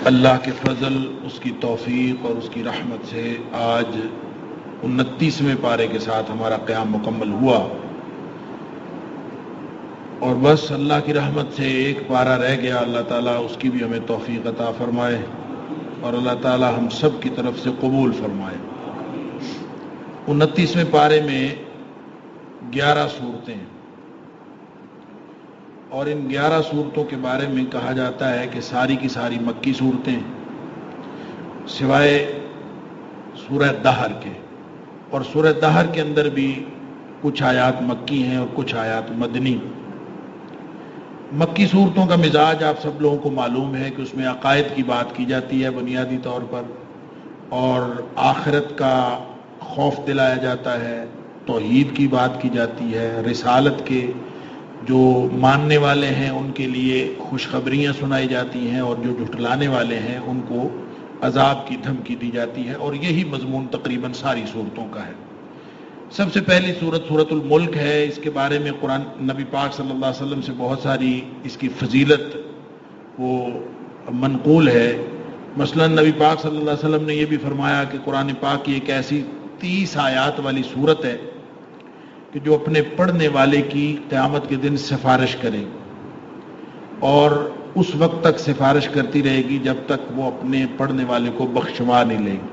اللہ کے فضل، اس کی توفیق اور اس کی رحمت سے آج 29ویں پارے کے ساتھ ہمارا قیام مکمل ہوا، اور بس اللہ کی رحمت سے ایک پارہ رہ گیا۔ اللہ تعالیٰ اس کی بھی ہمیں توفیق عطا فرمائے اور اللہ تعالیٰ ہم سب کی طرف سے قبول فرمائے۔ 29ویں پارے میں 11 صورتیں ہیں، اور ان 11 صورتوں کے بارے میں کہا جاتا ہے کہ ساری کی ساری مکی صورتیں سوائے سورہ دہر کے، اور سورہ دہر کے اندر بھی کچھ آیات مکی ہیں اور کچھ آیات مدنی۔ مکی صورتوں کا مزاج آپ سب لوگوں کو معلوم ہے کہ اس میں عقائد کی بات کی جاتی ہے بنیادی طور پر، اور آخرت کا خوف دلایا جاتا ہے، توحید کی بات کی جاتی ہے، رسالت کے جو ماننے والے ہیں ان کے لیے خوشخبریاں سنائی جاتی ہیں، اور جو جھٹلانے والے ہیں ان کو عذاب کی دھمکی دی جاتی ہے، اور یہی مضمون تقریباً ساری صورتوں کا ہے۔ سب سے پہلی صورت سورۃ الملک ہے۔ اس کے بارے میں قرآن نبی پاک صلی اللہ علیہ وسلم سے بہت ساری اس کی فضیلت وہ منقول ہے۔ مثلا نبی پاک صلی اللہ علیہ وسلم نے یہ بھی فرمایا کہ قرآن پاک کی ایک ایسی 30 آیات والی صورت ہے کہ جو اپنے پڑھنے والے کی قیامت کے دن سفارش کرے، اور اس وقت تک سفارش کرتی رہے گی جب تک وہ اپنے پڑھنے والے کو بخشوا نہیں لے گی۔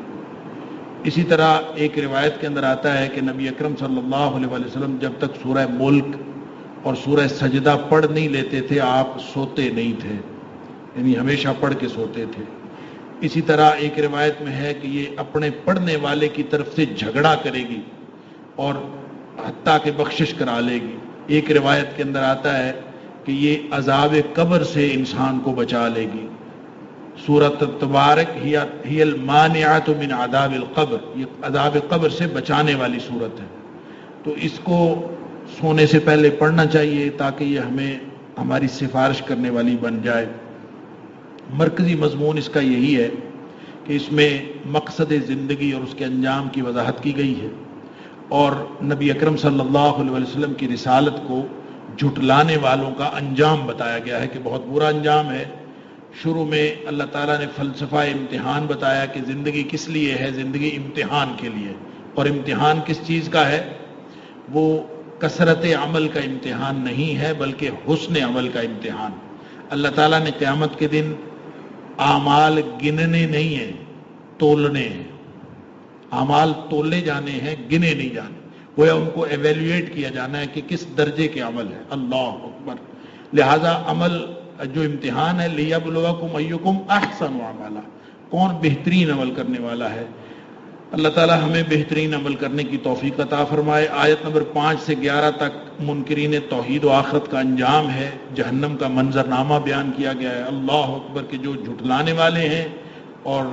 اسی طرح ایک روایت کے اندر آتا ہے کہ نبی اکرم صلی اللہ علیہ وسلم جب تک سورہ ملک اور سورہ سجدہ پڑھ نہیں لیتے تھے آپ سوتے نہیں تھے، یعنی ہمیشہ پڑھ کے سوتے تھے۔ اسی طرح ایک روایت میں ہے کہ یہ اپنے پڑھنے والے کی طرف سے جھگڑا کرے گی اور حتیٰ کہ بخشش کرا لے گی۔ ایک روایت کے اندر آتا ہے کہ یہ عذاب قبر سے انسان کو بچا لے گی۔ سورۃ تبارک ہی المانعۃ من عذاب القبر، یہ عذاب قبر سے بچانے والی صورت ہے، تو اس کو سونے سے پہلے پڑھنا چاہیے تاکہ یہ ہمیں ہماری سفارش کرنے والی بن جائے۔ مرکزی مضمون اس کا یہی ہے کہ اس میں مقصد زندگی اور اس کے انجام کی وضاحت کی گئی ہے، اور نبی اکرم صلی اللہ علیہ وسلم کی رسالت کو جھٹلانے والوں کا انجام بتایا گیا ہے کہ بہت برا انجام ہے۔ شروع میں اللہ تعالیٰ نے فلسفہ امتحان بتایا کہ زندگی کس لیے ہے، زندگی امتحان کے لیے، اور امتحان کس چیز کا ہے؟ وہ کثرت عمل کا امتحان نہیں ہے بلکہ حسن عمل کا امتحان۔ اللہ تعالیٰ نے قیامت کے دن اعمال گننے نہیں ہیں، تولنے ہیں۔ اعمال تولے جانے ہیں، گنے نہیں جانے، گویا ان کو ایویلویٹ کیا جانا ہے کہ کس درجے کے عمل ہے۔ اللہ اکبر۔ لہذا عمل جو امتحان ہے لیبلوکم ایکم احسن عملا، کون بہترین عمل کرنے والا ہے۔ اللہ تعالی ہمیں بہترین عمل کرنے کی توفیق عطا فرمائے۔ آیت نمبر 5 سے 11 تک منکرین توحید و آخرت کا انجام ہے، جہنم کا منظرنامہ بیان کیا گیا ہے۔ اللہ اکبر کہ جو جھٹلانے والے ہیں اور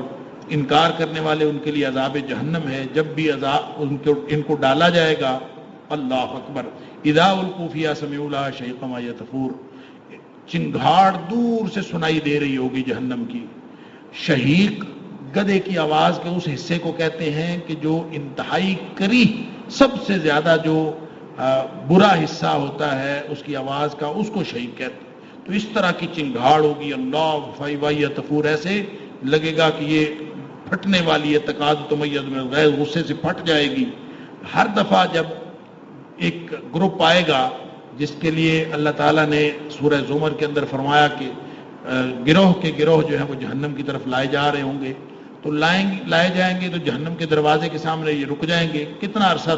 انکار کرنے والے ان کے لیے عذاب جہنم ہے، جب بھی عذاب ان کو ڈالا جائے گا۔ اللہ اکبر۔ اذا القوا فیہا سمعوا لہا شہیقا وہی تفور، چنگھاڑ دور سے سنائی دے رہی ہوگی جہنم کی۔ شہیق گدھے کی آواز کے اس حصے کو کہتے ہیں کہ جو انتہائی کریہ، سب سے زیادہ جو برا حصہ ہوتا ہے اس کی آواز کا، اس کو شہیق کہتے ہیں۔ تو اس طرح کی چنگھاڑ ہوگی، اللہ وہی تفور، ایسے لگے گا کہ یہ پھٹنے والی ہے، تکاد تمیز من الغیظ، غصے سے پھٹ جائے گی۔ ہر دفعہ جب ایک گروپ آئے گا جس کے لیے اللہ تعالیٰ نے سورہ زمر کے اندر فرمایا کہ گروہ کے گروہ جو ہے وہ جہنم کی طرف لائے جا رہے ہوں گے، تو لائے جائیں گے تو جہنم کے دروازے کے سامنے یہ رک جائیں گے۔ کتنا عرصہ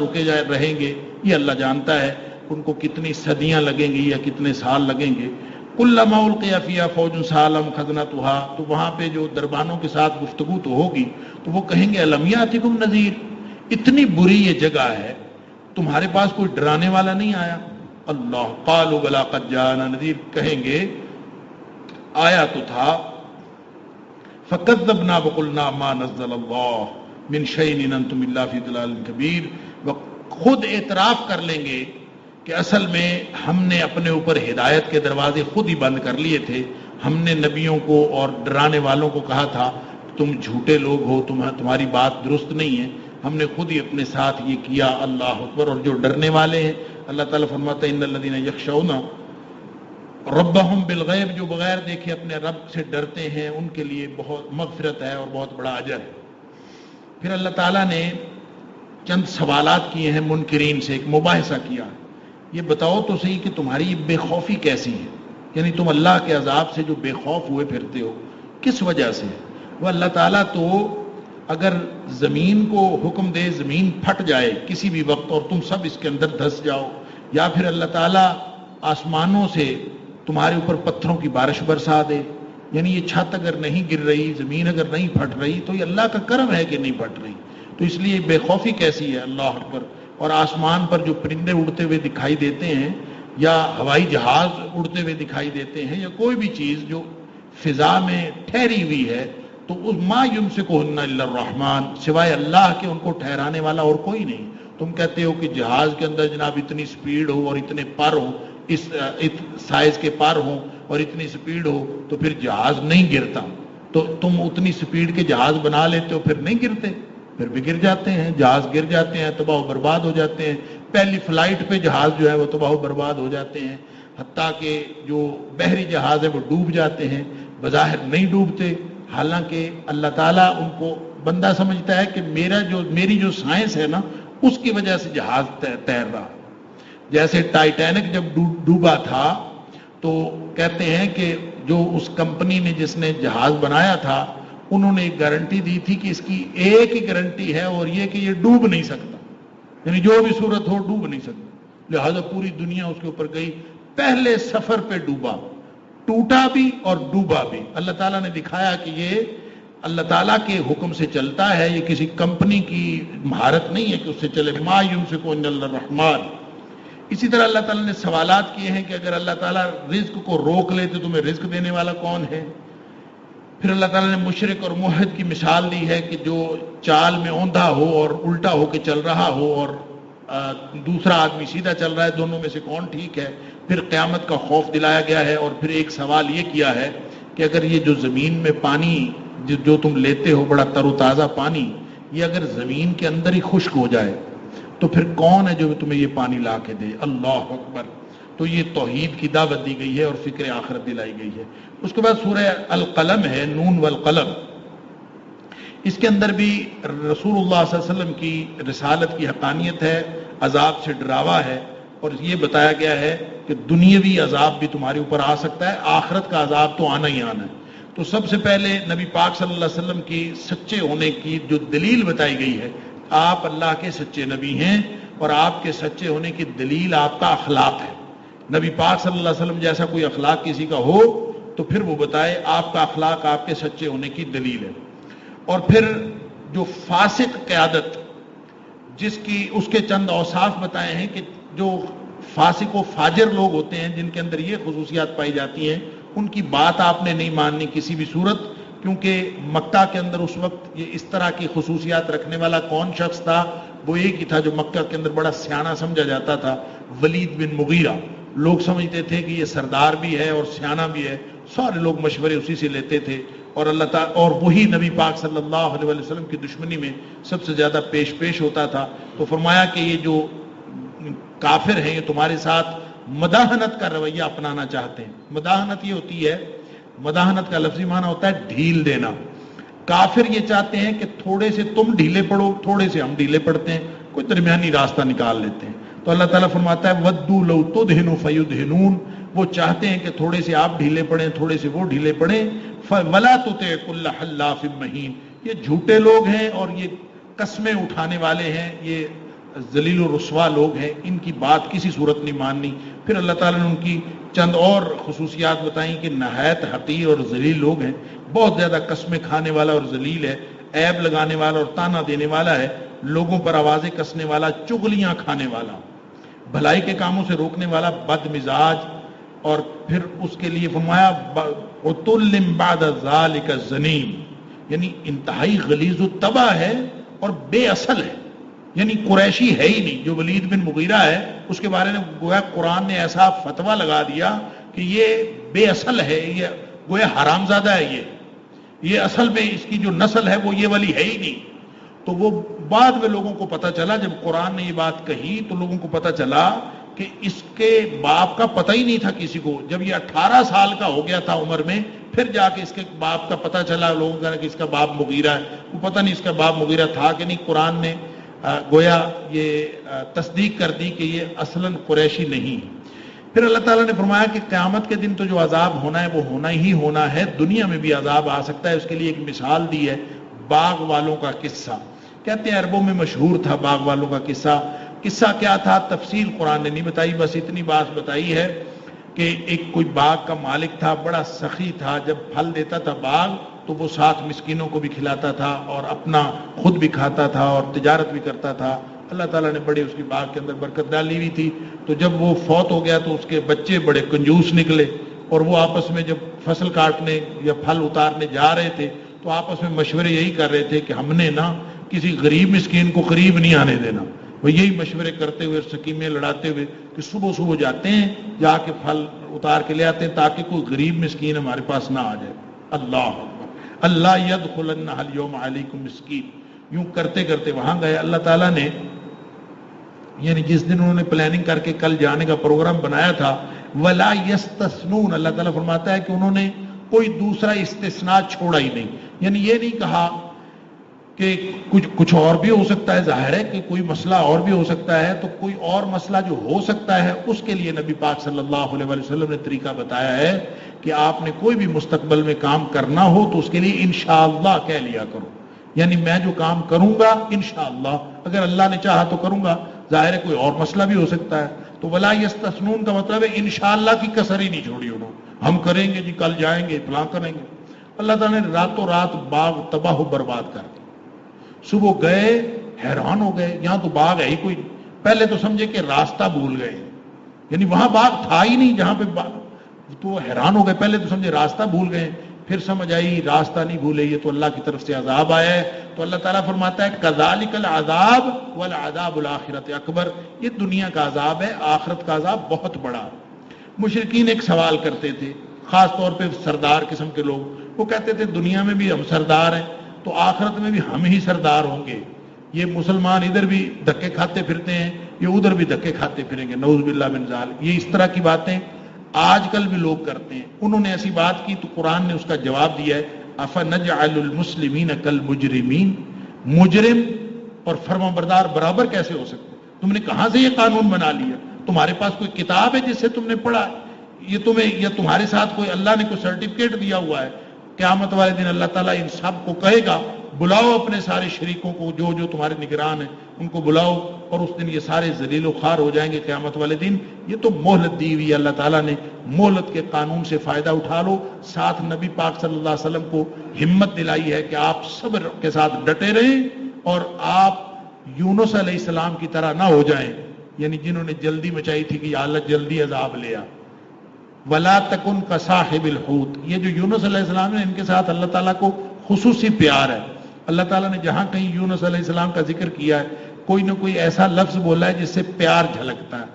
رہیں گے یہ اللہ جانتا ہے، ان کو کتنی صدیاں لگیں گی یا کتنے سال لگیں گے۔ کلما القی فیہا فوج سالم خزنتھا، تو وہاں پہ جو دربانوں کے ساتھ گفتگو تو ہوگی تو وہ کہیں گے الم یاتکم نذیر، اتنی بری یہ جگہ ہے تمہارے پاس کوئی ڈرانے والا نہیں آیا؟ اللہ قالوا بلا قد جاءنا نذیر، کہیں گے آیا تو تھا۔ فکذبنا وقلنا ما نزل اللہ من شیء ان انتم الا فی ضلال کبیر، وہ خود اعتراف کر لیں گے کہ اصل میں ہم نے اپنے اوپر ہدایت کے دروازے خود ہی بند کر لیے تھے۔ ہم نے نبیوں کو اور ڈرانے والوں کو کہا تھا تم جھوٹے لوگ ہو، تمہاری بات درست نہیں ہے، ہم نے خود ہی اپنے ساتھ یہ کیا۔ اللہ اکبر۔ اور جو ڈرنے والے ہیں، اللہ تعالیٰ فرماتا ہے ان الذین یخشون ربہم بالغیب، جو بغیر دیکھے اپنے رب سے ڈرتے ہیں ان کے لیے بہت مغفرت ہے اور بہت بڑا اجر ہے۔ پھر اللہ تعالیٰ نے چند سوالات کیے ہیں منکرین سے، ایک مباحثہ کیا، یہ بتاؤ تو صحیح کہ تمہاری بے خوفی کیسی ہے، یعنی تم اللہ کے عذاب سے جو بے خوف ہوئے پھرتے ہو کس وجہ سے؟ وہ اللہ تعالیٰ تو اگر زمین کو حکم دے زمین پھٹ جائے کسی بھی وقت اور تم سب اس کے اندر دھس جاؤ، یا پھر اللہ تعالیٰ آسمانوں سے تمہارے اوپر پتھروں کی بارش برسا دے، یعنی یہ چھت اگر نہیں گر رہی، زمین اگر نہیں پھٹ رہی تو یہ اللہ کا کرم ہے کہ نہیں پھٹ رہی، تو اس لیے بے خوفی کیسی ہے؟ اللہ اکبر۔ اور آسمان پر جو پرندے اڑتے ہوئے دکھائی دیتے ہیں یا ہوائی جہاز اڑتے ہوئے دکھائی دیتے ہیں یا کوئی بھی چیز جو فضا میں ٹھہری ہوئی ہے، تو اس ما یمسکہن الا الرحمن، سوائے اللہ کے ان کو ٹھہرانے والا اور کوئی نہیں۔ تم کہتے ہو کہ جہاز کے اندر جناب اتنی سپیڈ ہو اور اتنے پر ہو، اس سائز کے پر ہوں اور اتنی سپیڈ ہو تو پھر جہاز نہیں گرتا، تو تم اتنی سپیڈ کے جہاز بنا لیتے ہو پھر نہیں گرتے، پھر بھی گر جاتے ہیں، جہاز گر جاتے ہیں، تباہ و برباد ہو جاتے ہیں، پہلی فلائٹ پہ جہاز جو ہے وہ تباہ و برباد ہو جاتے ہیں، حتیٰ کہ جو بحری جہاز ہے وہ ڈوب جاتے ہیں، بظاہر نہیں ڈوبتے، حالانکہ اللہ تعالیٰ ان کو بندہ سمجھتا ہے کہ میری جو سائنس ہے نا اس کی وجہ سے جہاز تیر رہا۔ جیسے ٹائٹینک جب ڈوبا تھا تو کہتے ہیں کہ جو اس کمپنی نے جس نے جہاز بنایا تھا انہوں نے ایک گارنٹی دی تھی کہ اس کی ایک ہی گارنٹی ہے اور یہ کہ یہ ڈوب نہیں سکتا، یعنی جو بھی صورت ہو ڈوب نہیں سکتا، لہذا پوری دنیا اس کے اوپر گئی، پہلے سفر پہ ڈوبا، ٹوٹا بھی اور ڈوبا بھی۔ اللہ تعالیٰ نے دکھایا کہ یہ اللہ تعالیٰ کے حکم سے چلتا ہے، یہ کسی کمپنی کی مہارت نہیں ہے کہ اس سے چلے، ما یمسکہن الا الرحمن۔ اسی طرح اللہ تعالیٰ نے سوالات کیے ہیں کہ اگر اللہ تعالیٰ رزق کو روک لے تو تمہیں رزق دینے والا کون ہے؟ پھر اللہ تعالیٰ نے مشرک اور موحد کی مثال دی ہے کہ جو چال میں اوندھا ہو اور الٹا ہو کے چل رہا ہو اور دوسرا آدمی سیدھا چل رہا ہے، دونوں میں سے کون ٹھیک ہے؟ پھر قیامت کا خوف دلایا گیا ہے، اور پھر ایک سوال یہ کیا ہے کہ اگر یہ جو زمین میں پانی جو تم لیتے ہو بڑا تر و تازہ پانی، یہ اگر زمین کے اندر ہی خشک ہو جائے تو پھر کون ہے جو تمہیں یہ پانی لا کے دے؟ اللہ اکبر۔ تو یہ توحید کی دعوت دی گئی ہے اور فکر آخرت دلائی گئی ہے۔ اس کے بعد سورہ القلم ہے، نون والقلم، اس کے اندر بھی رسول اللہ صلی اللہ علیہ وسلم کی رسالت کی حقانیت ہے، عذاب سے ڈراوا ہے، اور یہ بتایا گیا ہے کہ دنیاوی عذاب بھی تمہارے اوپر آ سکتا ہے، آخرت کا عذاب تو آنا ہی آنا ہے۔ تو سب سے پہلے نبی پاک صلی اللہ علیہ وسلم کی سچے ہونے کی جو دلیل بتائی گئی ہے، آپ اللہ کے سچے نبی ہیں اور آپ کے سچے ہونے کی دلیل آپ کا اخلاق ہے۔ نبی پاک صلی اللہ علیہ وسلم جیسا کوئی اخلاق کسی کا ہو تو پھر وہ بتائے آپ کا اخلاق آپ کے سچے ہونے کی دلیل ہے۔ اور پھر جو فاسق قیادت جس کی اس کے چند اوصاف بتائے ہیں کہ جو فاسق و فاجر لوگ ہوتے ہیں جن کے اندر یہ خصوصیات پائی جاتی ہیں، ان کی بات آپ نے نہیں ماننی کسی بھی صورت، کیونکہ مکہ کے اندر اس وقت یہ اس طرح کی خصوصیات رکھنے والا کون شخص تھا؟ وہ ایک ہی تھا جو مکہ کے اندر بڑا سیانہ سمجھا جاتا تھا، ولید بن مغیرہ۔ لوگ سمجھتے تھے کہ یہ سردار بھی ہے اور سیانہ بھی ہے، سارے لوگ مشورے اسی سے لیتے تھے، اور اللہ تعالیٰ اور وہی نبی پاک صلی اللہ علیہ وسلم کی دشمنی میں سب سے زیادہ پیش ہوتا تھا۔ تو فرمایا کہ یہ جو کافر ہیں یہ تمہارے ساتھ مداحنت کا رویہ اپنانا چاہتے ہیں۔ مداحنت یہ ہوتی ہے، مداحنت کا لفظی معنی ہوتا ہے ڈھیل دینا۔ کافر یہ چاہتے ہیں کہ تھوڑے سے تم ڈھیلے پڑو، تھوڑے سے ہم ڈھیلے پڑتے ہیں، کوئی درمیانی راستہ نکال لیتے ہیں۔ تو اللہ تعالیٰ فرماتا ہے وَدُّوا لَوْ تُدْهِنُ فَيُدْهِنُونَ، وہ چاہتے ہیں کہ تھوڑے سے آپ ڈھیلے پڑیں، تھوڑے سے وہ ڈھیلے پڑیں۔ وَلَا تُطِعْ كُلَّ حَلَّافٍ مَّهِينٍ، یہ جھوٹے لوگ ہیں اور یہ قسمیں اٹھانے والے ہیں، یہ ذلیل و رسوا لوگ ہیں، ان کی بات کسی صورت نہیں ماننی۔ پھر اللہ تعالیٰ نے ان کی چند اور خصوصیات بتائیں کہ نہایت حقیر اور ذلیل لوگ ہیں، بہت زیادہ قسمیں کھانے والا اور ذلیل ہے، عیب لگانے والا اور تانا دینے والا ہے، لوگوں پر آوازیں کسنے والا، چغلیاں کھانے والا، بھلائی کے کاموں سے روکنے والا، بد مزاج، اور پھر اس کے لیے فرمایا عُتُلٍّ بَعْدَ ذَلِكَ زَنِيمٍ، یعنی انتہائی غلیظ و تباہ ہے اور بے اصل ہے، یعنی قریشی ہے ہی نہیں۔ جو ولید بن مغیرہ ہے اس کے بارے میں گویا قرآن نے ایسا فتویٰ لگا دیا کہ یہ بے اصل ہے، یہ گویا حرام زادہ ہے، یہ اصل میں اس کی جو نسل ہے وہ یہ والی ہے ہی نہیں۔ تو وہ بعد میں لوگوں کو پتہ چلا، جب قرآن نے یہ بات کہی تو لوگوں کو پتہ چلا کہ کہ اس کے باپ کا پتہ ہی نہیں تھا کسی کو. جب یہ 18 سال کا ہو گیا تھا عمر میں، پھر جا کے اس کے باپ کا پتہ چلا لوگوں کا کہ اس کا باپ مغیرہ ہے. وہ پتہ نہیں اس کا باپ مغیرہ تھا کہ نہیں. قرآن نے گویا یہ تصدیق کر دی کہ یہ اصلاً قریشی نہیں. پھر اللہ تعالیٰ نے فرمایا کہ قیامت کے دن تو جو عذاب ہونا ہے وہ ہونا ہی ہونا ہے. دنیا میں بھی عذاب آ سکتا ہے. اس کے لیے ایک مثال دی ہے باغ والوں کا قصہ. کہتے ہیں عربوں میں مشہور تھا باغ والوں کا قصہ. قصہ کیا تھا تفصیل قرآن نے نہیں بتائی، بس اتنی بات بتائی ہے کہ ایک کوئی باغ کا مالک تھا، بڑا سخی تھا. جب پھل دیتا تھا باغ تو وہ 7 مسکینوں کو بھی کھلاتا تھا اور اپنا خود بھی کھاتا تھا اور تجارت بھی کرتا تھا. اللہ تعالیٰ نے بڑے اس کی باغ کے اندر برکت ڈالی ہوئی تھی. تو جب وہ فوت ہو گیا تو اس کے بچے بڑے کنجوس نکلے اور وہ آپس میں جب فصل کاٹنے یا پھل اتارنے جا رہے تھے تو آپس میں مشورے یہی کر رہے تھے کہ ہم نے نا کسی غریب مسکین کو قریب نہیں آنے دینا. وہ یہی مشورے کرتے ہوئے سکیمیں لڑاتے ہوئے کہ صبح صبح جاتے ہیں، جا کے پھل اتار کے لے آتے ہیں تاکہ کوئی غریب مسکین ہمارے پاس نہ آ جائے. اللہ اکبر. اللہ یدخلن الیوم علیکم مسکین. یوں کرتے کرتے وہاں گئے. اللہ تعالیٰ نے یعنی جس دن انہوں نے پلاننگ کر کے کل جانے کا پروگرام بنایا تھا، ولا یستثنون، اللہ تعالیٰ فرماتا ہے کہ انہوں نے کوئی دوسرا استثناء چھوڑا ہی نہیں. یعنی یہ نہیں کہا کہ کچھ اور بھی ہو سکتا ہے. ظاہر ہے کہ کوئی مسئلہ اور بھی ہو سکتا ہے، تو کوئی اور مسئلہ جو ہو سکتا ہے اس کے لیے نبی پاک صلی اللہ علیہ وسلم نے طریقہ بتایا ہے کہ آپ نے کوئی بھی مستقبل میں کام کرنا ہو تو اس کے لیے انشاءاللہ کہہ لیا کرو. یعنی میں جو کام کروں گا انشاءاللہ، اگر اللہ نے چاہا تو کروں گا. ظاہر ہے کوئی اور مسئلہ بھی ہو سکتا ہے. تو ولا یستثنون کا مطلب ہے انشاءاللہ کی کسر ہی نہیں چھوڑی انہوں. ہم کریں گے جی، کل جائیں گے، فلاں کریں گے. اللہ تعالیٰ نے راتوں رات باغ تباہ و برباد کر دیا. صبح گئے حیران ہو گئے، یہاں تو باغ ہے ہی کوئی. پہلے تو سمجھے کہ راستہ بھول گئے، یعنی وہاں باغ تھا ہی نہیں جہاں پہ باغ. تو حیران ہو گئے. پہلے تو سمجھے راستہ بھول گئے، پھر سمجھ آئی راستہ نہیں بھولے، یہ تو اللہ کی طرف سے عذاب آیا ہے. تو اللہ تعالیٰ فرماتا ہے کذالک العذاب والعذاب الآخرۃ اکبر. یہ دنیا کا عذاب ہے، آخرت کا عذاب بہت بڑا. مشرکین ایک سوال کرتے تھے، خاص طور پہ سردار قسم کے لوگ. وہ کہتے تھے دنیا میں بھی ہم سردار ہیں تو آخرت میں بھی ہم ہی سردار ہوں گے. یہ مسلمان ادھر بھی دھکے کھاتے پھرتے ہیں، یہ ادھر بھی دھکے کھاتے پھریں گے، نعوذ باللہ من ذالک. یہ اس طرح کی باتیں آج کل بھی لوگ کرتے ہیں. انہوں نے ایسی بات کی تو قرآن نے اس کا جواب دیا ہے افنجعل المسلمین کالمجرمین. مجرم اور فرمانبردار برابر کیسے ہو سکتے؟ تم نے کہاں سے یہ قانون بنا لیا؟ تمہارے پاس کوئی کتاب ہے جس سے تم نے پڑھا؟ یہ تمہیں یا تمہارے ساتھ کوئی اللہ نے کوئی سرٹیفکیٹ دیا ہوا ہے؟ قیامت والے دن اللہ تعالیٰ ان سب کو کہے گا بلاؤ اپنے سارے شریکوں کو، جو جو تمہارے نگران ہیں ان کو بلاؤ، اور اس دن یہ سارے ذلیل و خوار ہو جائیں گے قیامت والے دن. یہ تو مہلت دی ہوئی ہے اللہ تعالیٰ نے. مہلت کے قانون سے فائدہ اٹھا لو. ساتھ نبی پاک صلی اللہ علیہ وسلم کو ہمت دلائی ہے کہ آپ صبر کے ساتھ ڈٹے رہیں اور آپ یونس علیہ السلام کی طرح نہ ہو جائیں، یعنی جنہوں نے جلدی مچائی تھی کہ یا اللہ جلدی عذاب لے آ. ولا تکن کصاحب الحوت. یہ جو یونس علیہ السلام ہے ان کے ساتھ اللہ تعالیٰ کو خصوصی پیار ہے. اللہ تعالیٰ نے جہاں کہیں یونس علیہ السلام کا ذکر کیا ہے کوئی نہ کوئی ایسا لفظ بولا ہے جس سے پیار جھلکتا ہے.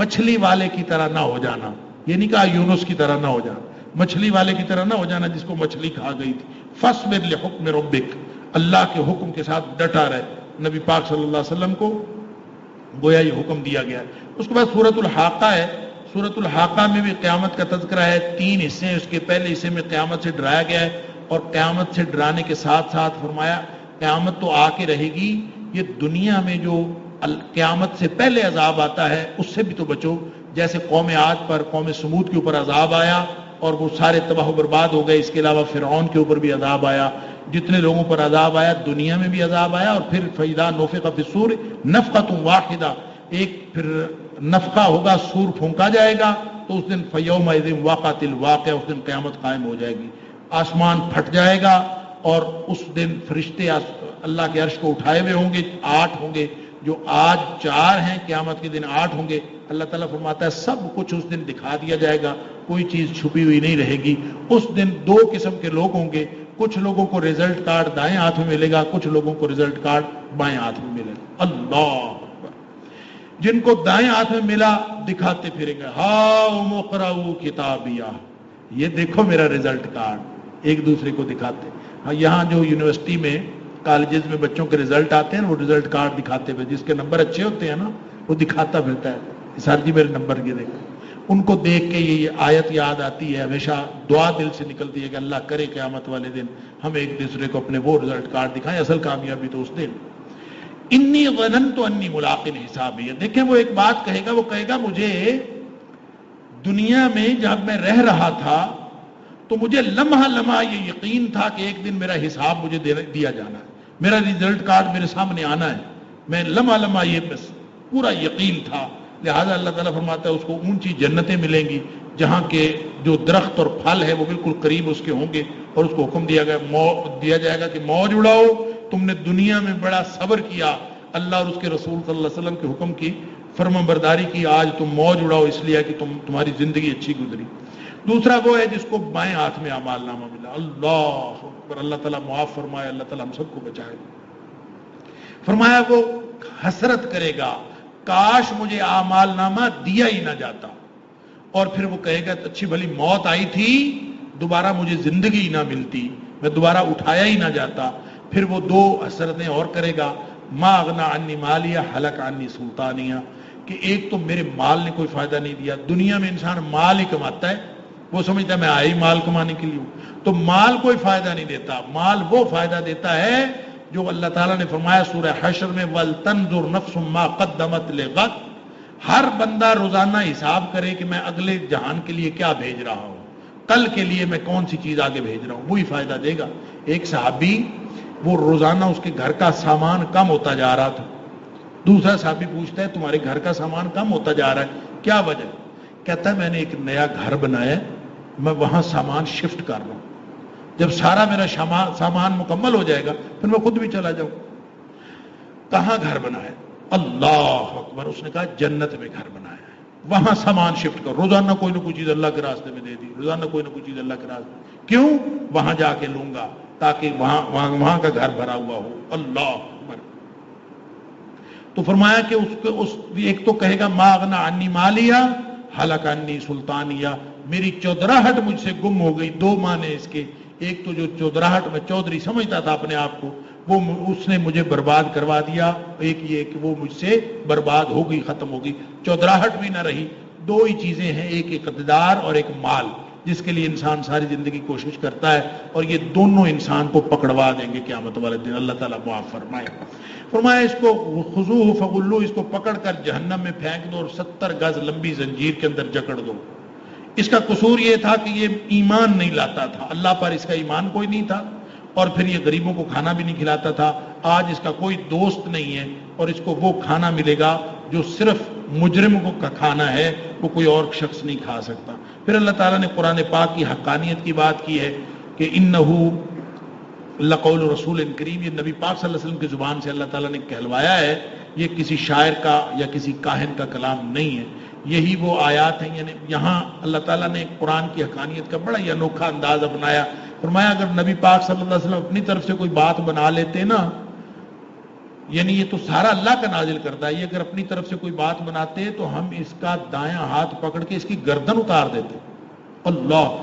مچھلی والے کی طرح نہ ہو جانا، یہ نہیں کہا یونس کی طرح نہ ہو جانا، مچھلی والے کی طرح نہ ہو جانا جس کو مچھلی کھا گئی تھی. فاصبر لحکم ربک. اللہ کے حکم کے ساتھ ڈٹا رہے. نبی پاک صلی اللہ علیہ وسلم کو گویا یہ حکم دیا گیا ہے. اس کے بعد سورۃ الحاقہ ہے. سورۃ الحاقہ میں بھی قیامت کا تذکرہ ہے. 3 حصے ہیں. اس کے پہلے حصے میں قیامت سے ڈرایا گیا ہے اور قیامت سے ڈرانے کے ساتھ ساتھ فرمایا قیامت تو آ کے رہے گی، یہ دنیا میں جو قیامت سے پہلے عذاب آتا ہے اس سے بھی تو بچو. جیسے قوم عاد پر، قوم سمود کے اوپر عذاب آیا اور وہ سارے تباہ و برباد ہو گئے. اس کے علاوہ فرعون کے اوپر بھی عذاب آیا. جتنے لوگوں پر عذاب آیا دنیا میں بھی عذاب آیا. اور پھر فَإِذَا نُفِخَ فِي الصُّورِ نَفْخَةٌ وَاحِدَةٌ. ایک پھر نفخہ ہوگا، سور پھونکا جائے گا تو اس دن فَيَوْمَئِذٍ وَاقَعَتِ الْوَاقِعَةُ. اس دن قیامت قائم ہو جائے گی، آسمان پھٹ جائے گا اور اس دن فرشتے اللہ کے عرش کو اٹھائے ہوئے ہوں گے. 8 ہوں گے، جو آج 4 ہیں قیامت کے دن 8 ہوں گے. اللہ تعالیٰ فرماتا ہے سب کچھ اس دن دکھا دیا جائے گا، کوئی چیز چھپی ہوئی نہیں رہے گی. اس دن 2 قسم کے لوگ ہوں گے. کچھ لوگوں کو رزلٹ کارڈ دائیں ہاتھ میں ملے گا، کچھ لوگوں کو رزلٹ کارڈ بائیں ہاتھ میں ملے گا. اللہ اکبر. جن کو دائیں ہاتھ میں ملا دکھاتے پھریں گے ہاؤ اقرؤ کتابیہ، یہ دیکھو میرا رزلٹ کارڈ. ایک دوسرے کو دکھاتے. ہاں یہاں جو یونیورسٹی میں کالجز میں بچوں کے رزلٹ آتے ہیں وہ رزلٹ کارڈ دکھاتے ہوئے، جس کے نمبر اچھے ہوتے ہیں نا وہ دکھاتا پھرتا ہے سر جی میرے نمبر یہ دیکھو. ان کو دیکھ کے یہ آیت یاد آتی ہے, ہمیشہ دعا دل سے نکلتی ہے کہ اللہ کرے قیامت والے دن ہم ایک دوسرے کو اپنے وہ رزلٹ کارڈ دکھائیں, اصل کامیابی تو اس دن. انی ظننت انی ملاق حسابی. دیکھیں وہ ایک بات کہے گا, وہ کہے گا مجھے دنیا میں جب میں رہ رہا تھا تو مجھے لمحہ لمحہ یہ یقین تھا کہ ایک دن میرا حساب مجھے دیا جانا ہے, میرا رزلٹ کارڈ میرے سامنے آنا ہے. میں لمحہ لمحہ یہ بس پورا یقین تھا. لہذا اللہ تعالیٰ فرماتا ہے اس کو اونچی جنتیں ملیں گی جہاں کے جو درخت اور پھل ہے وہ بالکل قریب اس کے ہوں گے, اور اس کو حکم دیا جائے گا کہ موج اڑاؤ, تم نے دنیا میں بڑا صبر کیا, اللہ اور اس کے رسول صلی اللہ علیہ وسلم کے حکم کی فرمانبرداری کی, آج تم موج اڑاؤ اس لیے کہ تمہاری زندگی اچھی گزری. دوسرا وہ ہے جس کو بائیں ہاتھ میں اعمال نامہ ملا. اللہ اکبر, اللہ تعالیٰ معاف فرمائے, اللہ تعالیٰ ہم سب کو بچائے. فرمایا وہ حسرت کرے گا کاش مجھے اعمال نامہ دیا ہی نہ جاتا, اور پھر وہ کہے گا اچھی بھلی موت آئی تھی, دوبارہ مجھے زندگی ہی نہ ملتی, میں دوبارہ اٹھایا ہی نہ جاتا. پھر وہ دو حسرتیں اور کرے گا, ما اغنا عنی مالیہ ہلک عنی سلطانیہ, کہ ایک تو میرے مال نے کوئی فائدہ نہیں دیا. دنیا میں انسان مال ہی کماتا ہے, وہ سمجھتا ہے میں آئی مال کمانے کے لیے ہوں, تو مال کوئی فائدہ نہیں دیتا. مال وہ فائدہ دیتا ہے جو اللہ تعالیٰ نے فرمایا سورہ حشر میں وَلْتَنْظُرْ نَفْسٌ مَا قَدَّمَتْ لِغَدٍ, ہر بندہ روزانہ حساب کرے کہ میں اگلے جہان کے لیے کیا بھیج رہا ہوں, کل کے لیے میں کون سی چیز آگے بھیج رہا ہوں, وہی فائدہ دے گا. ایک صحابی وہ روزانہ اس کے گھر کا سامان کم ہوتا جا رہا تھا. دوسرا صحابی پوچھتا ہے تمہارے گھر کا سامان کم ہوتا جا رہا ہے, کیا وجہ؟ کہتا ہے میں نے ایک نیا گھر بنایا, میں وہاں سامان شفٹ کر رہا ہوں, جب سارا میرا سامان مکمل ہو جائے گا پھر میں خود بھی چلا جاؤں. کہاں گھر بنایا؟ اللہ اکبر, اس نے کہا جنت میں گھر بنایا ہے, وہاں سامان شفٹ کر, روزانہ کوئی نہ کوئی چیز اللہ کے راستے میں دے دی, روزانہ کوئی نہ کوئی چیز اللہ کے راستے. کیوں؟ وہاں جا کے لوں گا تاکہ وہاں کا گھر بھرا ہوا ہو. اللہ اکبر. تو فرمایا کہ ایک تو کہے گا ما اغنا عنی مالیہ ہلک عنی سلطانیہ, میری چودراہٹ مجھ سے گم ہو گئی. دو معنی اس کے, ایک تو جو چودراہٹ میں چودھری سمجھتا تھا اپنے آپ کو, وہ اس نے مجھے برباد کروا دیا. ایک یہ کہ وہ مجھ سے برباد ہو گئی, ختم ہو گئی, چودراہٹ بھی نہ رہی. دو ہی چیزیں ہیں, ایک اقتدار اور ایک مال, جس کے لیے انسان ساری زندگی کوشش کرتا ہے, اور یہ دونوں انسان کو پکڑوا دیں گے قیامت والے دن. اللہ تعالیٰ معاف فرمائے. فرمایا اس کو خذوہ فغلوہ, اس کو پکڑ کر جہنم میں پھینک دو اور 70 گز لمبی زنجیر کے اندر جکڑ دو. اس کا قصور یہ تھا کہ یہ ایمان نہیں لاتا تھا, اللہ پر اس کا ایمان کوئی نہیں تھا, اور پھر یہ غریبوں کو کھانا بھی نہیں کھلاتا تھا. آج اس کا کوئی دوست نہیں ہے, اور اس کو وہ کھانا ملے گا جو صرف مجرموں کا کھانا ہے, وہ کوئی اور شخص نہیں کھا سکتا. پھر اللہ تعالیٰ نے قرآن پاک کی حقانیت کی بات کی ہے کہ انہو لقول رسول کریم, یہ نبی پاک صلی اللہ علیہ وسلم کی زبان سے اللہ تعالیٰ نے کہلوایا ہے, یہ کسی شاعر کا یا کسی کاہن کا کلام نہیں ہے. یہی وہ آیات ہیں, یعنی یہاں اللہ تعالیٰ نے قرآن کی حقانیت کا بڑا ہی انوکھا انداز اپنایا. فرمایا اگر نبی پاک صلی اللہ علیہ وسلم اپنی طرف سے کوئی بات بنا لیتے نا, یعنی یہ تو سارا اللہ کا نازل کرتا ہے, یہ اگر اپنی طرف سے کوئی بات بناتے تو ہم اس کا دایاں ہاتھ پکڑ کے اس کی گردن اتار دیتے. اللہ,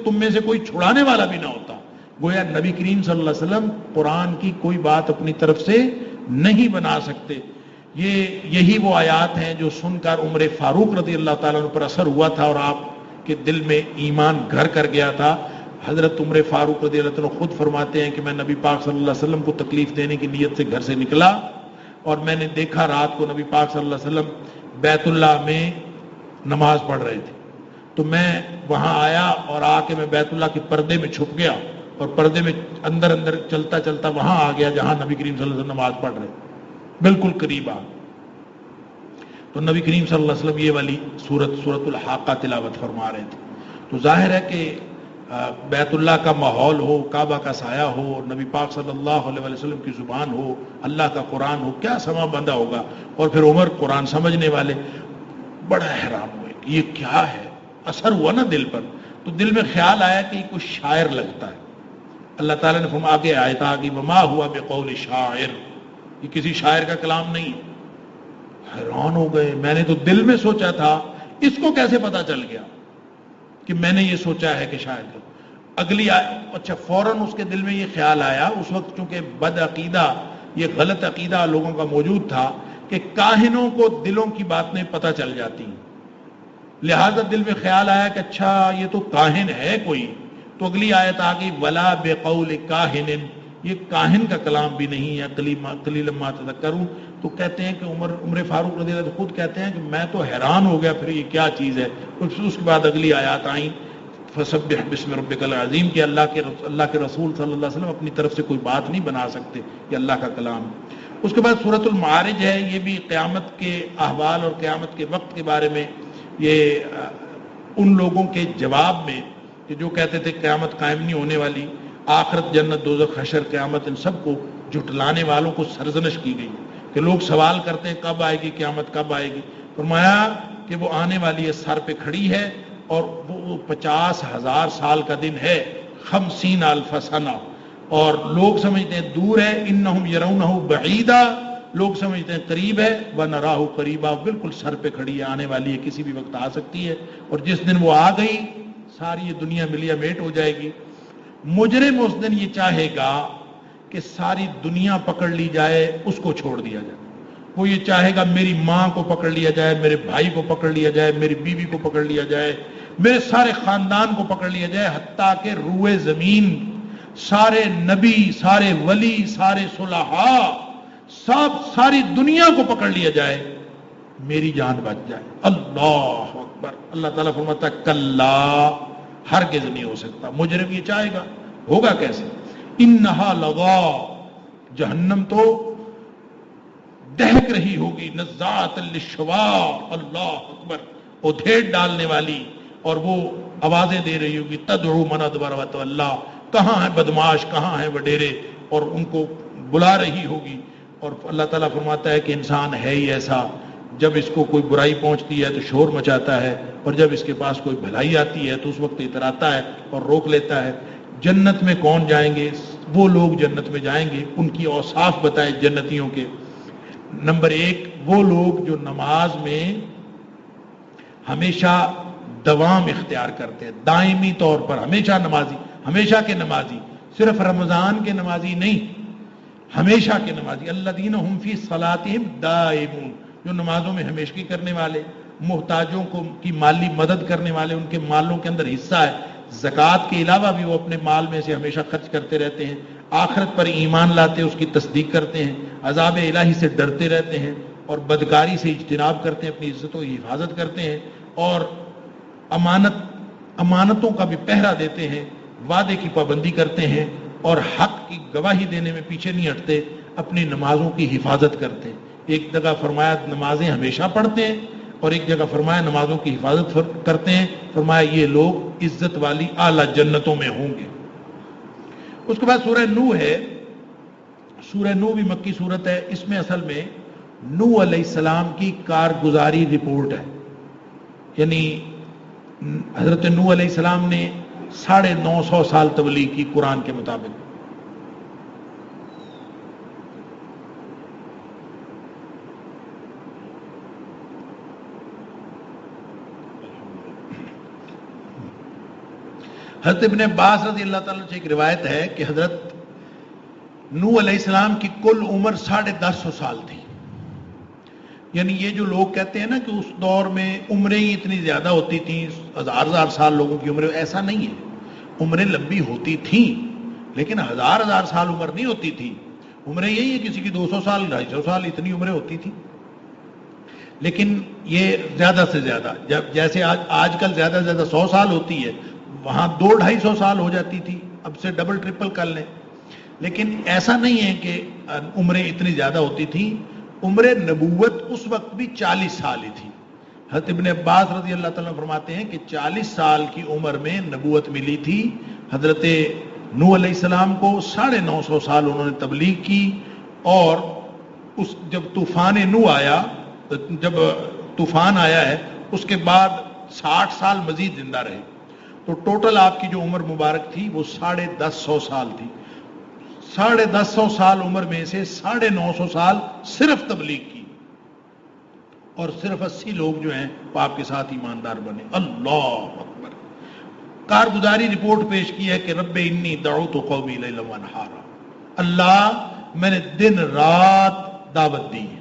تم میں سے کوئی چھڑانے والا بھی نہ ہوتا. گویا نبی کریم صلی اللہ علیہ وسلم قرآن کی کوئی بات اپنی طرف سے نہیں بنا سکتے. یہی وہ آیات ہیں جو سن کر عمر فاروق رضی اللہ تعالیٰ عنہ پر اثر ہوا تھا, اور آپ کے دل میں ایمان گھر کر گیا تھا. حضرت عمر فاروق رضی اللہ عنہ خود فرماتے ہیں کہ میں نبی پاک صلی اللہ علیہ وسلم کو تکلیف دینے کی نیت سے گھر سے نکلا, اور میں نے دیکھا رات کو نبی پاک صلی اللہ علیہ وسلم بیت اللہ میں نماز پڑھ رہے تھے. تو میں وہاں آیا اور آ کے میں بیت اللہ کے پردے میں چھپ گیا, اور پردے میں اندر چلتا چلتا وہاں آ گیا جہاں نبی کریم صلی اللہ علیہ وسلم نماز پڑھ رہے, بالکل قریب آ. تو نبی کریم صلی اللہ علیہ وسلم یہ والی سورۃ الحاقہ تلاوت فرما رہے تھے. تو ظاہر ہے کہ بیت اللہ کا ماحول ہو, کعبہ کا سایہ ہو, اور نبی پاک صلی اللہ علیہ وسلم کی زبان ہو, اللہ کا قرآن ہو, کیا سما بندہ ہوگا. اور پھر عمر قرآن سمجھنے والے بڑا حیران ہوئے کہ یہ کیا ہے. اثر ہوا نا دل پر, تو دل میں خیال آیا کہ یہ کوئی شاعر لگتا ہے. اللہ تعالیٰ نے فرمایا آگے آیت آ گئی وما ہوا بقول شاعر, یہ کسی شاعر کا کلام نہیں. حیران ہو گئے. میں نے تو دل میں سوچا تھا, اس کو کیسے پتا چل گیا کہ میں نے یہ سوچا ہے کہ شاعر کا. اگلی اچھا فوراً اس کے دل میں یہ خیال آیا, اس وقت چونکہ بد عقیدہ, یہ غلط عقیدہ لوگوں کا موجود تھا کہ کاہنوں کو دلوں کی باتیں پتہ چل جاتی ہیں، لہذا دل میں خیال آیا کہ اچھا یہ تو کاہن ہے کوئی، تو اگلی آیت آ گئی ولا بقول کاہن، یہ کاہن کا کلام بھی نہیں ہے، قلیلا ما تذکرون۔ تو کہتے ہیں کہ عمر فاروق رضی اللہ عنہ خود کہتے ہیں کہ میں تو حیران ہو گیا، پھر یہ کیا چیز ہے۔ اس کے بعد اگلی آیات آئیں فسبح بسم ربک العظیم، کہ اللہ کے رسول صلی اللہ علیہ وسلم اپنی طرف سے کوئی بات نہیں بنا سکتے، یہ اللہ کا کلام ہے۔ اس کے بعد سورۃ المعارج ہے، یہ بھی قیامت کے احوال اور قیامت کے وقت کے بارے میں، یہ ان لوگوں کے جواب میں کہ جو کہتے تھے قیامت قائم نہیں ہونے والی، آخرت جنت دوزخ حشر قیامت ان سب کو جھٹلانے والوں کو سرزنش کی گئی کہ لوگ سوال کرتے ہیں کب آئے گی قیامت، کب آئے گی؟ فرمایا کہ وہ آنے والی ہے، سر پہ کھڑی ہے، اور وہ 50,000 سال کا دن ہے، 50,000 سنہ، اور لوگ سمجھتے ہیں دور ہے، انہم یرونہ بعیدا، لوگ سمجھتے ہیں قریب ہے، ونراہ قریبا، بالکل سر پہ کھڑی ہے، آنے والی ہے، کسی بھی وقت آ سکتی ہے، اور جس دن وہ آ گئی ساری یہ دنیا ملیا میٹ ہو جائے گی۔ مجرم اس دن یہ چاہے گا کہ ساری دنیا پکڑ لی جائے، اس کو چھوڑ دیا جائے، وہ یہ چاہے گا میری ماں کو پکڑ لیا جائے، میرے بھائی کو پکڑ لیا جائے، میری بیوی کو پکڑ لیا جائے، میرے سارے خاندان کو پکڑ لیا جائے، حتیٰ کہ روئے زمین، سارے نبی، سارے ولی، سارے صلحاء، ساری دنیا کو پکڑ لیا جائے، میری جان بچ جائے۔ اللہ اکبر۔ اللہ تعالیٰ فرماتا ہے کلا، ہرگز نہیں ہو سکتا۔ مجرم یہ چاہے گا، ہوگا کیسے؟ انہا لظا، جہنم تو دہک رہی ہوگی، نزاعۃ للشوا، اللہ اکبر، ادھیڑ ڈالنے والی، اور وہ آوازیں دے رہی ہوگی تدعو من ادبر وتولی، کہاں ہیں بدماش، کہاں ہیں وڈیرے، اور ان کو بلا رہی ہوگی۔ اور اللہ تعالیٰ فرماتا ہے کہ انسان ہے ہی ایسا، جب اس کو کوئی برائی پہنچتی ہے تو شور مچاتا ہے، اور جب اس کے پاس کوئی بھلائی آتی ہے تو اس وقت اتراتا ہے اور روک لیتا ہے۔ جنت میں کون جائیں گے؟ وہ لوگ جنت میں جائیں گے، ان کی اوصاف بتائے جنتیوں کے۔ نمبر 1، وہ لوگ جو نماز میں ہمیشہ دوام اختیار کرتے ہیں، دائمی طور پر ہمیشہ نمازی، ہمیشہ کے نمازی، صرف رمضان کے نمازی نہیں، ہمیشہ کے نمازی۔ الذین هم فی صلاتہم دائمون، جو نمازوں میں ہمیشگی کرنے والے، محتاجوں کی مالی مدد کرنے والے، ان کے مالوں کے اندر حصہ ہے، زکوٰۃ کے علاوہ بھی وہ اپنے مال میں سے ہمیشہ خرچ کرتے رہتے ہیں، آخرت پر ایمان لاتے اس کی تصدیق کرتے ہیں، عذاب الہی سے ڈرتے رہتے ہیں، اور بدکاری سے اجتناب کرتے ہیں، اپنی عزتوں کی حفاظت کرتے ہیں، اور امانتوں کا بھی پہرا دیتے ہیں، وعدے کی پابندی کرتے ہیں، اور حق کی گواہی دینے میں پیچھے نہیں ہٹتے، اپنی نمازوں کی حفاظت کرتے ہیں۔ ایک جگہ فرمایا نمازیں ہمیشہ پڑھتے ہیں، اور ایک جگہ فرمایا نمازوں کی حفاظت کرتے ہیں، فرمایا یہ لوگ عزت والی اعلیٰ جنتوں میں ہوں گے۔ اس کے بعد سورہ نوح ہے، سورہ نوح بھی مکی سورت ہے، اس میں اصل میں نوح علیہ السلام کی کارگزاری رپورٹ ہے، یعنی حضرت نوح علیہ السلام نے 950 سال تبلیغ کی قرآن کے مطابق۔ حضرت ابن عباس رضی اللہ تعالیٰ سے ایک روایت ہے کہ حضرت نوح علیہ السلام کی کل عمر 1050 سال تھی۔ یعنی یہ جو لوگ کہتے ہیں نا کہ اس دور میں عمریں ہی اتنی زیادہ ہوتی تھیں، ہزار سال لوگوں کی عمریں، ایسا نہیں ہے، عمریں لمبی ہوتی تھیں لیکن ہزار سال عمر نہیں ہوتی تھی۔ عمریں یہی ہے، کسی کی 200 سال 250 سال اتنی عمریں ہوتی تھیں، لیکن یہ زیادہ سے زیادہ، جیسے آج کل زیادہ سے زیادہ 100 سال ہوتی ہے، وہاں 200-250 سال ہو جاتی تھی، اب سے ڈبل ٹرپل کر لیں۔ لیکن ایسا نہیں ہے کہ عمریں اتنی زیادہ ہوتی تھیں، عمر نبوت اس وقت بھی 40 سال ہی تھی۔ حضرت ابن عباس رضی اللہ تعالیٰ فرماتے ہیں کہ 40 سال کی عمر میں نبوت ملی تھی۔ حضرت نوح علیہ السلام کو 950 سال انہوں نے تبلیغ کی، اور جب طوفان آیا ہے اس کے بعد 60 سال مزید زندہ رہے، تو ٹوٹل آپ کی جو عمر مبارک تھی وہ 150 سال تھی۔ 150 سال عمر میں سے 950 سال صرف تبلیغ کی، اور صرف 80 لوگ جو ہیں وہ آپ کے ساتھ ایماندار بنے۔ اللہ اکبر۔ کارگزاری رپورٹ پیش کی ہے کہ رب انی دعوت قومی لیلا ونہارا، اللہ میں نے دن رات دعوت دی ہے،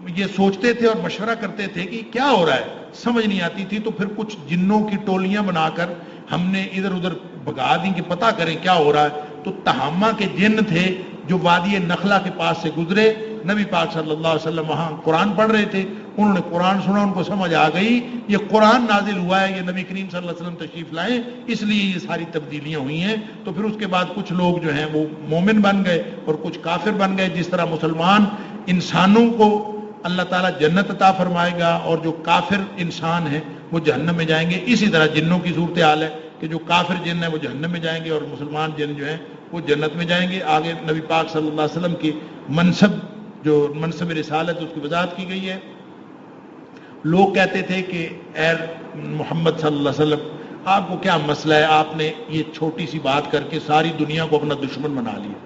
یہ سوچتے تھے اور مشورہ کرتے تھے کہ کیا ہو رہا ہے، سمجھ نہیں آتی تھی، تو پھر کچھ جنوں کی ٹولیاں بنا کر ہم نے ادھر ادھر بھگا دی کہ پتہ کریں کیا ہو رہا ہے۔ تو تہامہ کے جن تھے جو وادی نخلہ کے پاس سے گزرے، نبی پاک صلی اللہ علیہ وسلم وہاں قرآن پڑھ رہے تھے، انہوں نے قرآن سنا، ان کو سمجھ آ گئی یہ قرآن نازل ہوا ہے، یہ نبی کریم صلی اللہ علیہ وسلم تشریف لائیں، اس لیے یہ ساری تبدیلیاں ہوئی ہیں۔ تو پھر اس کے بعد کچھ لوگ جو ہیں وہ مومن بن گئے اور کچھ کافر بن گئے۔ جس طرح مسلمان انسانوں کو اللہ تعالیٰ جنت عطا فرمائے گا اور جو کافر انسان ہیں وہ جہنم میں جائیں گے، اسی طرح جنوں کی صورتحال ہے کہ جو کافر جن ہیں وہ جہنم میں جائیں گے اور مسلمان جن جو ہیں وہ جنت میں جائیں گے۔ آگے نبی پاک صلی اللہ علیہ وسلم کی منصب رسالت اس کی وضاحت کی گئی ہے۔ لوگ کہتے تھے کہ اے محمد صلی اللہ علیہ وسلم آپ کو کیا مسئلہ ہے، آپ نے یہ چھوٹی سی بات کر کے ساری دنیا کو اپنا دشمن بنا لیا،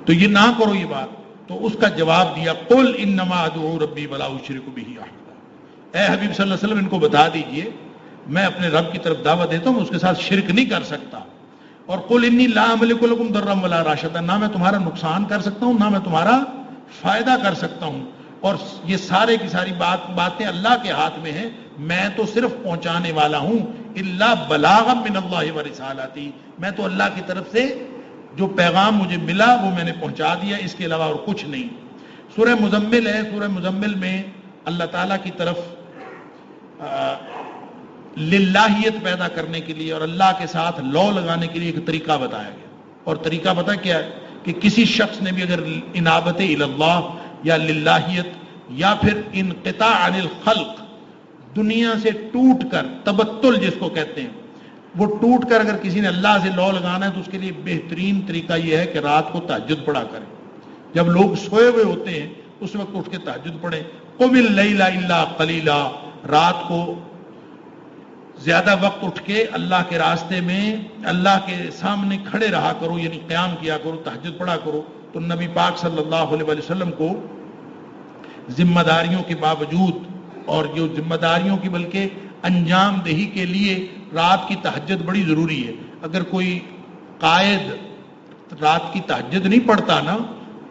تو یہ نہ کرو یہ بات۔ تو اس کا جواب دیا قل انما ادعو ربی ولا اشرک بہ احدا، اے حبیب صلی اللہ علیہ وسلم ان کو بتا دیجئے میں اپنے رب کی طرف دعوت دیتا ہوں، اس کے ساتھ شرک نہیں کر سکتا۔ اور قل انی لا املک لکم ضرا ولا رشدا، نہ میں تمہارا نقصان کر سکتا ہوں نہ میں تمہارا فائدہ کر سکتا ہوں، اور یہ سارے کی ساری باتیں اللہ کے ہاتھ میں ہیں، میں تو صرف پہنچانے والا ہوں۔ الا بلاغا من اللہ ورسالتی، میں تو اللہ کی طرف سے جو پیغام مجھے ملا وہ میں نے پہنچا دیا، اس کے علاوہ اور کچھ نہیں۔ سورہ مزمل ہے، سورہ مزمل میں اللہ تعالیٰ کی طرف للہیت پیدا کرنے کے لیے اور اللہ کے ساتھ لو لگانے کے لیے ایک طریقہ بتایا گیا، اور طریقہ پتہ کیا ہے کہ کسی شخص نے بھی اگر انابت اللہ یا للہیت یا پھر انقطاع عن الخلق، دنیا سے ٹوٹ کر، تبتل جس کو کہتے ہیں، وہ ٹوٹ کر اگر کسی نے اللہ سے لو لگانا ہے تو اس کے لیے بہترین طریقہ یہ ہے کہ رات کو تہجد پڑھا کریں۔ جب لوگ سوئے ہوئے ہوتے ہیں اس وقت اٹھ کے تہجد پڑھیں۔ قم اللیل الا قلیلا، رات کو زیادہ وقت اٹھ کے اللہ کے راستے میں اللہ کے سامنے کھڑے رہا کرو، یعنی قیام کیا کرو، تہجد پڑھا کرو۔ تو نبی پاک صلی اللہ علیہ وسلم کو ذمہ داریوں کے باوجود اور جو ذمہ داریوں کی بلکہ انجام دہی کے لیے رات کی تہجد بڑی ضروری ہے۔ اگر کوئی قائد رات کی تہجد نہیں پڑھتا نا،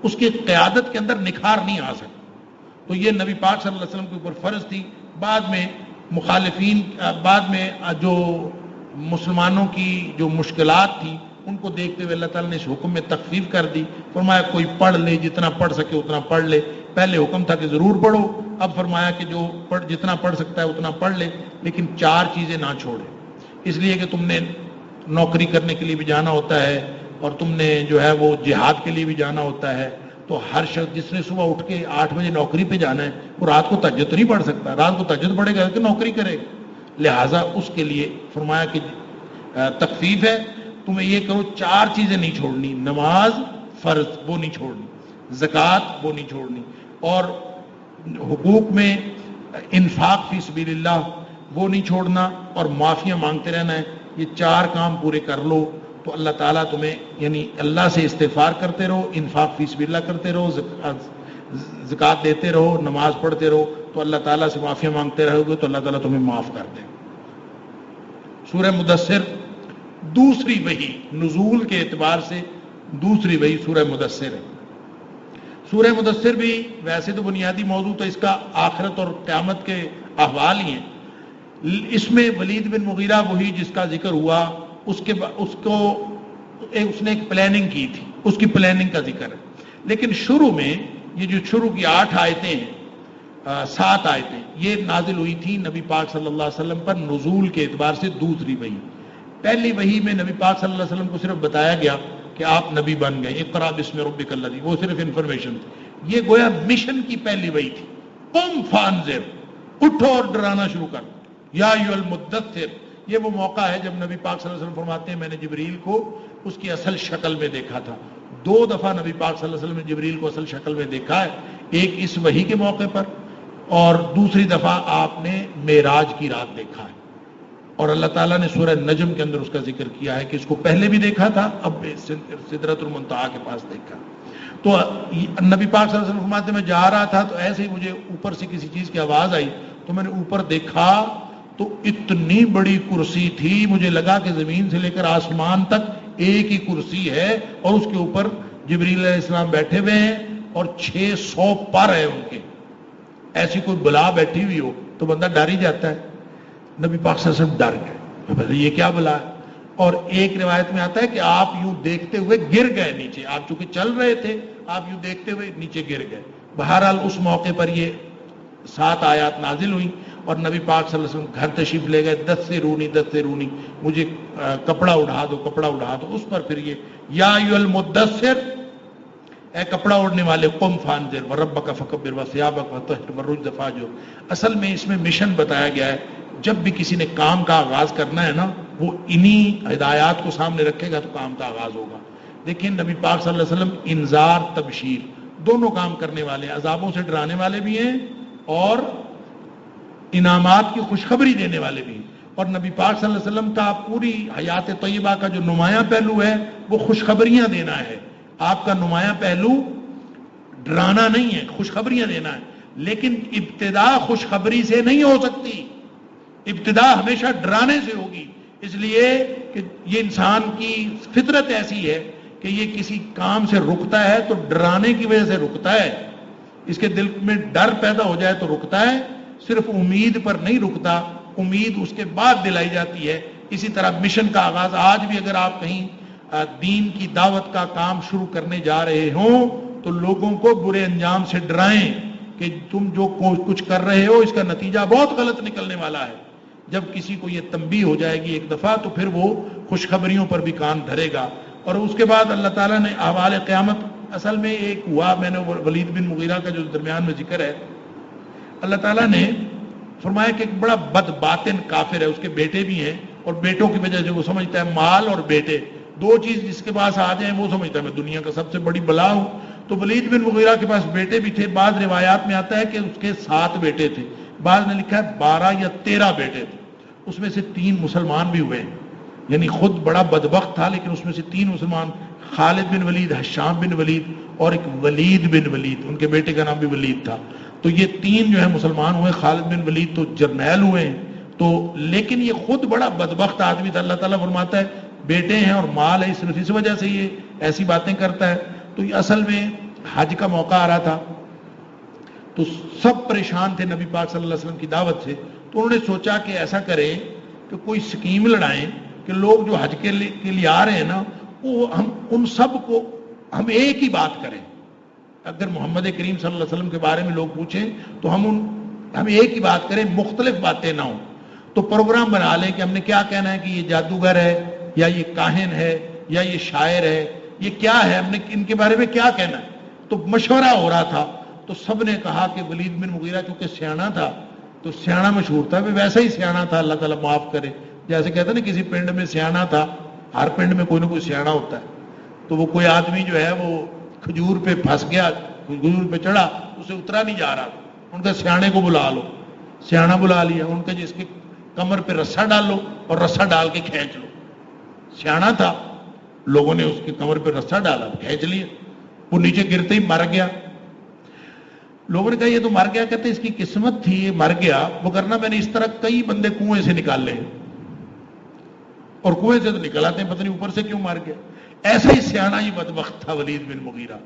اس کی قیادت کے اندر نکھار نہیں آ سکتا۔ تو یہ نبی پاک صلی اللہ علیہ وسلم کے اوپر فرض تھی۔ بعد میں مخالفین، بعد میں جو مسلمانوں کی جو مشکلات تھی ان کو دیکھتے ہوئے اللہ تعالیٰ نے اس حکم میں تخفیف کر دی، فرمایا کوئی پڑھ لے، جتنا پڑھ سکے اتنا پڑھ لے۔ پہلے حکم تھا کہ ضرور پڑھو، اب فرمایا کہ جو جتنا پڑھ سکتا ہے اتنا پڑھ لے، لیکن 4 چیزیں نہ چھوڑے، اس لیے کہ تم نے نوکری کرنے کے لیے بھی جانا ہوتا ہے اور تم نے جو ہے وہ جہاد کے لیے بھی جانا ہوتا ہے۔ تو ہر شخص جس نے صبح اٹھ کے 8 بجے نوکری پہ جانا ہے وہ رات کو تہجد تو نہیں پڑھ سکتا، رات کو تہجد پڑھے گا کہ نوکری کرے گا، لہٰذا اس کے لیے فرمایا کہ تخفیف ہے، تمہیں یہ کرو 4 چیزیں نہیں چھوڑنی، نماز فرض وہ نہیں چھوڑنی، زکوٰۃ وہ نہیں چھوڑنی، اور حقوق میں انفاق فی سبیل اللہ وہ نہیں چھوڑنا، اور معافیاں مانگتے رہنا ہے۔ یہ 4 کام پورے کر لو تو اللہ تعالیٰ تمہیں، یعنی اللہ سے استغفار کرتے رہو، انفاق فی سبیل اللہ کرتے رہو، زکوٰۃ دیتے رہو، نماز پڑھتے رہو، تو اللہ تعالیٰ سے معافیاں مانگتے رہو گے تو اللہ تعالیٰ تمہیں معاف کر دے۔ سورہ مدثر دوسری وحی، نزول کے اعتبار سے دوسری وحی سورہ مدثر ہے۔ سورہ مدثر بھی ویسے تو بنیادی موضوع تو اس کا آخرت اور قیامت کے احوال ہی ہیں۔ اس میں ولید بن مغیرہ وہی جس کا ذکر ہوا، اس نے ایک پلاننگ کی تھی، اس کی پلاننگ کا ذکر ہے۔ لیکن شروع میں یہ جو شروع کی 8 آیتیں ہیں، 7 آیتیں یہ نازل ہوئی تھی نبی پاک صلی اللہ علیہ وسلم پر نزول کے اعتبار سے دوسری وحی۔ پہلی وحی میں نبی پاک صلی اللہ علیہ وسلم کو صرف بتایا گیا کہ آپ نبی بن گئے، اقرا بسم ربک الذی، وہ صرف انفارمیشن تھی۔ یہ گویا مشن کی پہلی وحی تھی۔ قم فانذر، اٹھو اور ڈرانا شروع کر، یا ایھا المدثر، یہ وہ موقع ہے جب نبی پاک صلی اللہ علیہ وسلم فرماتے ہیں میں نے جبریل کو اس کی اصل شکل میں دیکھا تھا۔ 2 دفعہ نبی پاک صلی اللہ علیہ وسلم نے جبریل کو اصل شکل میں دیکھا ہے، ایک اس وحی کے موقع پر اور دوسری دفعہ آپ نے معراج کی رات دیکھا ہے، اور اللہ تعالیٰ نے سورہ نجم کے اندر اس کا ذکر کیا ہے کہ اس کو پہلے بھی دیکھا تھا، اب سدرۃ المنتہا کے پاس دیکھا۔ تو نبی پاک صلی اللہ علیہ وسلم فرماتے ہیں میں جا رہا تھا تو ایسے ہی مجھے اوپر سے کسی چیز کی آواز آئی تو میں نے اوپر دیکھا تو اتنی بڑی کرسی تھی، مجھے لگا کہ زمین سے لے کر آسمان تک ایک ہی کرسی ہے اور اس کے اوپر جبریل علیہ السلام بیٹھے ہوئے ہیں اور 600 پر ہیں ان کے، ایسی کوئی بلا بیٹھی ہوئی ہو تو بندہ ڈر ہی جاتا ہے. نبی پاک صلی اللہ علیہ وسلم ڈر گئے, یہ کیا بلا ہے. اور ایک روایت میں آتا ہے کہ آپ یوں دیکھتے ہوئے گر گئے نیچے, آپ چونکہ چل رہے تھے, آپ یوں دیکھتے ہوئے نیچے گر گئے. بہرحال اس موقع پر یہ 7 آیات نازل ہوئی اور نبی پاک صلی اللہ علیہ وسلم گھر تشریف لے گئے. دس سے رونی مجھے کپڑا اڑا دو. اس پر پھر یہ یا ایھا المدثر, اے کپڑا اوڑھنے والے, قم فانذر وربک فکبر وثیابک وطہر والرجز فاہجر. اصل میں اس میں مشن بتایا گیا ہے. جب بھی کسی نے کام کا آغاز کرنا ہے نا, وہ انہی ہدایات کو سامنے رکھے گا تو کام کا آغاز ہوگا. دیکھیں نبی پاک صلی اللہ علیہ وسلم انذار تبشیر دونوں کام کرنے والے ہیں, عذابوں سے ڈرانے والے بھی ہیں اور انعامات کی خوشخبری دینے والے بھی ہیں. اور نبی پاک صلی اللہ علیہ وسلم کا پوری حیات طیبہ کا جو نمایاں پہلو ہے وہ خوشخبریاں دینا ہے. آپ کا نمایاں پہلو ڈرانا نہیں ہے, خوشخبریاں دینا ہے. لیکن ابتدا خوشخبری سے نہیں ہو سکتی, ابتدا ہمیشہ ڈرانے سے ہوگی. اس لیے کہ یہ انسان کی فطرت ایسی ہے کہ یہ کسی کام سے رکتا ہے تو ڈرانے کی وجہ سے رکتا ہے, اس کے دل میں ڈر پیدا ہو جائے تو رکتا ہے, صرف امید پر نہیں رکتا, امید اس کے بعد دلائی جاتی ہے. اسی طرح مشن کا آغاز, آج بھی اگر آپ کہیں دین کی دعوت کا کام شروع کرنے جا رہے ہوں تو لوگوں کو برے انجام سے ڈرائیں کہ تم جو کچھ کر رہے ہو اس کا نتیجہ بہت غلط نکلنے والا ہے. جب کسی کو یہ تنبیہ ہو جائے گی ایک دفعہ تو پھر وہ خوشخبریوں پر بھی کان دھرے گا. اور اس کے بعد اللہ تعالیٰ نے احوال قیامت, اصل میں ایک ہوا, میں نے ولید بن مغیرہ کا جو درمیان میں ذکر ہے, اللہ تعالیٰ نے فرمایا کہ ایک بڑا بد باطن کافر ہے, اس کے بیٹے بھی ہیں اور بیٹوں کی وجہ سے وہ سمجھتا ہے مال اور بیٹے دو چیز جس کے پاس آ جائیں وہ سمجھتا ہے میں دنیا کا سب سے بڑی بلا ہوں. تو ولید بن مغیرہ کے پاس بیٹے بھی تھے. بعض روایات میں آتا ہے کہ اس کے 7 بیٹے تھے, بعض نے لکھا ہے 12 یا 13 بیٹے تھے. اس میں سے 3 مسلمان بھی ہوئے, یعنی خود بڑا بدبخت تھا لیکن اس میں سے 3 مسلمان, خالد بن ولید, حشام بن ولید اور ایک ولید بن ولید, ان کے بیٹے کا نام بھی ولید تھا. تو یہ 3 جو ہے مسلمان ہوئے. خالد بن ولید تو جرنیل ہوئے ہیں, تو لیکن یہ خود بڑا بدبخت آدمی تھا. اللہ تعالیٰ فرماتا ہے بیٹے ہیں اور مال ہے, صرف اس وجہ سے یہ ایسی باتیں کرتا ہے. تو یہ اصل میں حج کا موقع آ رہا تھا تو سب پریشان تھے نبی پاک صلی اللہ علیہ وسلم کی دعوت سے. تو انہوں نے سوچا کہ ایسا کریں کہ کوئی سکیم لڑائیں کہ لوگ جو حج کے لیے آ رہے ہیں نا, وہ ہم ان سب کو ہم ایک ہی بات کریں. اگر محمد کریم صلی اللہ علیہ وسلم کے بارے میں لوگ پوچھیں تو ہم ایک ہی بات کریں, مختلف باتیں نہ ہوں. تو پروگرام بنا لیں کہ ہم نے کیا کہنا ہے, کہ یہ جادوگر ہے یا یہ کاہن ہے یا یہ شاعر ہے, یہ کیا ہے, ہم نے ان کے بارے میں کیا کہنا ہے. تو مشورہ ہو رہا تھا. تو سب نے کہا کہ ولید بن مغیرہ چونکہ سیاںا تھا, تو سیاںا مشہور تھا, ویسا ہی سیاںا تھا, اللہ تعالیٰ معاف کرے. جیسے کہتے ہیں نا کسی پنڈ میں سیاںا تھا, ہر پنڈ میں کوئی نہ کوئی سیاںا ہوتا ہے. تو وہ کوئی آدمی جو ہے وہ کھجور پہ پھنس گیا, کھجور پہ چڑھا, اسے اترا نہیں جا رہا. ان کے سیانے کو بلا لو, سیاںا بلا لیا. ان کے جس کے کمر پہ رسا ڈال لو اور رسا ڈال کے کھینچ لو. سیاںا تھا, لوگوں نے اس کے کمر پہ رسا ڈالا, کھینچ لیا, وہ نیچے گرتے ہی مر گیا. لوگوں نے کہا یہ تو مر گیا. کہتے اس کی قسمت تھی یہ مر گیا, وہ کرنا میں نے اس طرح کئی بندے کنویں سے نکال لے, اور کنویں سے تو نکل آتے ہیں, پتہ نہیں اوپر سے کیوں مر گیا. ایسا ہی سیاںا ہی بدبخت تھا ولید بن مغیرہ.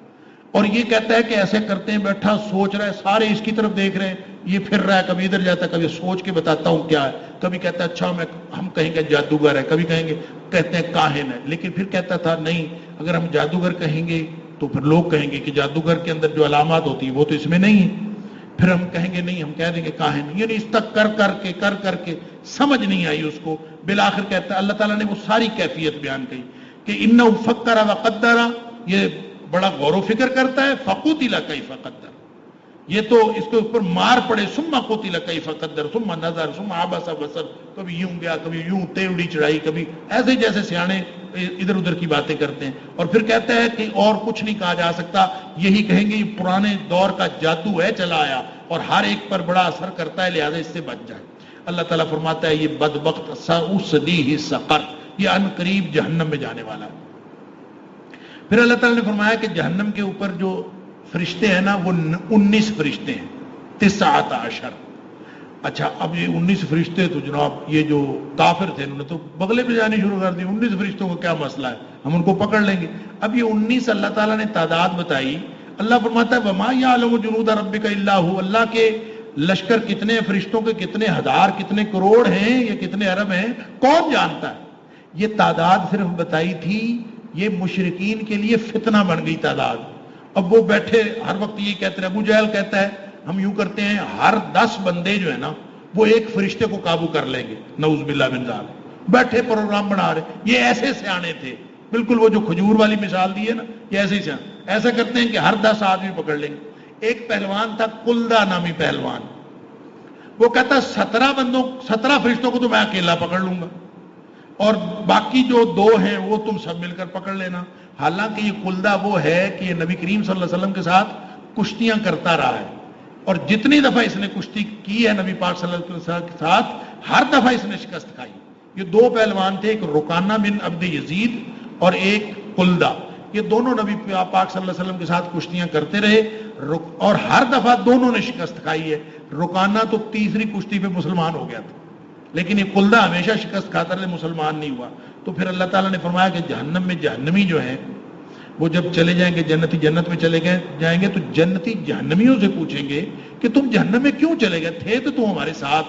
اور یہ کہتا ہے کہ ایسے کرتے ہیں, بیٹھا سوچ رہا ہے, سارے اس کی طرف دیکھ رہے ہیں, یہ پھر رہا ہے, کبھی ادھر جاتا ہے, کبھی سوچ کے بتاتا ہوں کیا ہے, کبھی کہتا ہے اچھا ہم کہیں گے جادوگر ہے, کبھی کہیں گے کہتے ہیں کاہن ہے. لیکن پھر کہتا تھا نہیں, اگر ہم جادوگر کہیں گے تو پھر لوگ کہیں گے کہ جادوگر کے اندر جو علامات ہوتی ہیں وہ تو اس میں نہیں ہے. پھر ہم کہیں گے نہیں, ہم کہہ دیں گے کاہن. یعنی اس تک کر کے سمجھ نہیں آئی اس کو. بالآخر کہتا ہے اللہ تعالیٰ نے وہ ساری کیفیت بیان کی کہ انہ فکر وقدر, یہ بڑا غور و فکر کرتا ہے. فقتل کیف قدر, یہ تو اس کے اوپر مار پڑے. ثم قتل کیف قدر ثم نظر ثم عبس وبصر, کبھی یوں گیا, کبھی یوں تیوڑی چڑھائی, کبھی ایسے جیسے سیانے ادھر ادھر کی باتیں کرتے ہیں. اور پھر کہتا ہے کہ اور کچھ نہیں کہا جا سکتا, یہی کہیں گے یہ پرانے دور کا جادو ہے چلا آیا اور ہر ایک پر بڑا اثر کرتا ہے, لہذا اس سے بچ جائے. اللہ تعالیٰ فرماتا ہے یہ بدبخت سأصلیہ سقر, یہ ان قریب جہنم میں جانے والا ہے. پھر اللہ تعالیٰ نے فرمایا کہ جہنم کے اوپر جو فرشتے ہیں نا وہ 19 فرشتے ہیں, 19. اچھا اب یہ 19 فرشتے, تو جناب یہ جو کافر تھے انہوں نے تو بغلے پہ جانی شروع کر دی. 19 فرشتوں کا کیا مسئلہ ہے, ہم ان کو پکڑ لیں گے. اب یہ 19 اللہ تعالیٰ نے تعداد بتائی. اللہ فرماتا ہے وما یعلم جنود ربک الا هو, اللہ کے لشکر کتنے فرشتوں کے کتنے ہزار کتنے کروڑ ہیں یا کتنے ارب ہیں کون جانتا ہے. یہ تعداد صرف بتائی تھی، یہ مشرکین کے لیے فتنہ بن گئی تعداد. اب وہ بیٹھے ہر وقت یہ کہتے ہیں، ابو جہل کہتا ہے ہم یوں کرتے ہیں ہر 10 بندے جو ہے نا وہ ایک فرشتے کو قابو کر لیں گے، نعوذ باللہ من ذالک. بیٹھے پروگرام بنا رہے. یہ ایسے سیانے تھے، بالکل وہ جو کھجور والی مثال دی ہے نا، یہ ایسے ہی سیانے. ایسا کرتے ہیں کہ ہر 10 آدمی پکڑ لیں گے. ایک پہلوان تھا کلدہ نامی پہلوان، وہ کہتا 17 فرشتوں کو تو میں اکیلا پکڑ لوں گا اور باقی جو 2 ہیں وہ تم سب مل کر پکڑ لینا. حالانکہ یہ کلدہ وہ ہے کہ یہ نبی کریم صلی اللہ علیہ وسلم کے ساتھ کشتیاں کرتا رہا ہے، اور جتنی دفعہ اس نے کشتی کی ہے نبی پاک صلی اللہ علیہ وسلم کے ساتھ ہر دفعہ اس نے شکست کھائی. یہ 2 پہلوان تھے، ایک رکانہ بن عبد یزید اور ایک کلدہ. یہ دونوں نبی پاک صلی اللہ علیہ وسلم کے ساتھ کشتیاں کرتے رہے اور ہر دفعہ دونوں نے شکست کھائی ہے. رکانہ تو تیسری کشتی پہ مسلمان ہو گیا تھا، لیکن یہ کلدہ ہمیشہ شکست کھاتا رہے، مسلمان نہیں ہوا. تو پھر اللہ تعالیٰ نے فرمایا کہ جہنم میں جہنمی جو ہیں وہ جب چلے جائیں گے، جنتی جنت میں چلے جائیں گے تو جنتی جہنمیوں سے پوچھیں گے کہ تم جہنم میں کیوں چلے گئے تھے؟ تو تم ہمارے ساتھ،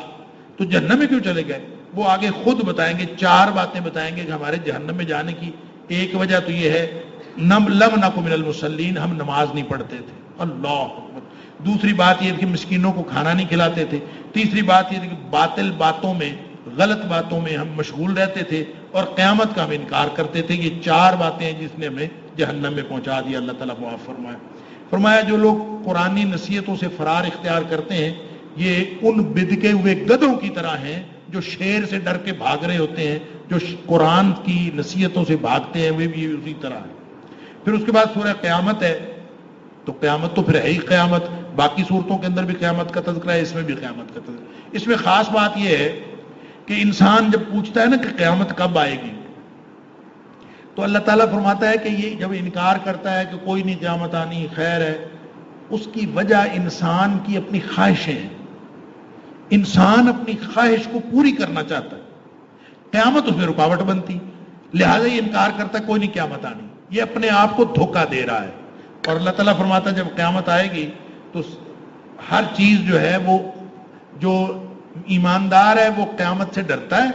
تو جہنم میں کیوں چلے گئے؟ وہ آگے خود بتائیں گے، 4 باتیں بتائیں گے کہ ہمارے جہنم میں جانے کی ایک وجہ تو یہ ہے لم نکو من المصلین، ہم نماز نہیں پڑھتے تھے. اللہ اکبر. دوسری بات یہ کہ مسکینوں کو کھانا نہیں کھلاتے تھے. تیسری بات یہ کہ باطل باتوں میں، غلط باتوں میں ہم مشغول رہتے تھے اور قیامت کا ہم انکار کرتے تھے. یہ 4 باتیں ہیں جس نے ہمیں جہنم میں پہنچا دیا. اللہ تعالیٰ معاف فرمایا. فرمایا جو لوگ قرآنی نصیحتوں سے فرار اختیار کرتے ہیں یہ ان بدکے ہوئے گدھوں کی طرح ہیں جو شیر سے ڈر کے بھاگ رہے ہوتے ہیں. جو قرآن کی نصیحتوں سے بھاگتے ہیں وہ بھی اسی طرح ہیں. پھر اس کے بعد سورہ قیامت ہے، تو قیامت تو پھر ہے ہی قیامت. باقی صورتوں کے اندر بھی قیامت کا تذکرہ ہے، اس میں بھی قیامت کا تذکرہ. اس میں خاص بات یہ ہے کہ انسان جب پوچھتا ہے نا کہ قیامت کب آئے گی، تو اللہ تعالیٰ فرماتا ہے کہ یہ جب انکار کرتا ہے کہ کوئی نہیں قیامت آنی، خیر ہے، اس کی وجہ انسان کی اپنی خواہشیں ہیں. انسان اپنی خواہش کو پوری کرنا چاہتا ہے، قیامت اس میں رکاوٹ بنتی، لہذا یہ انکار کرتا ہے کوئی نہیں قیامت آنی. یہ اپنے آپ کو دھوکہ دے رہا ہے. اور اللہ تعالیٰ فرماتا ہے جب قیامت آئے گی تو ہر چیز جو ہے وہ جو ایماندار ہے وہ قیامت سے ڈرتا ہے،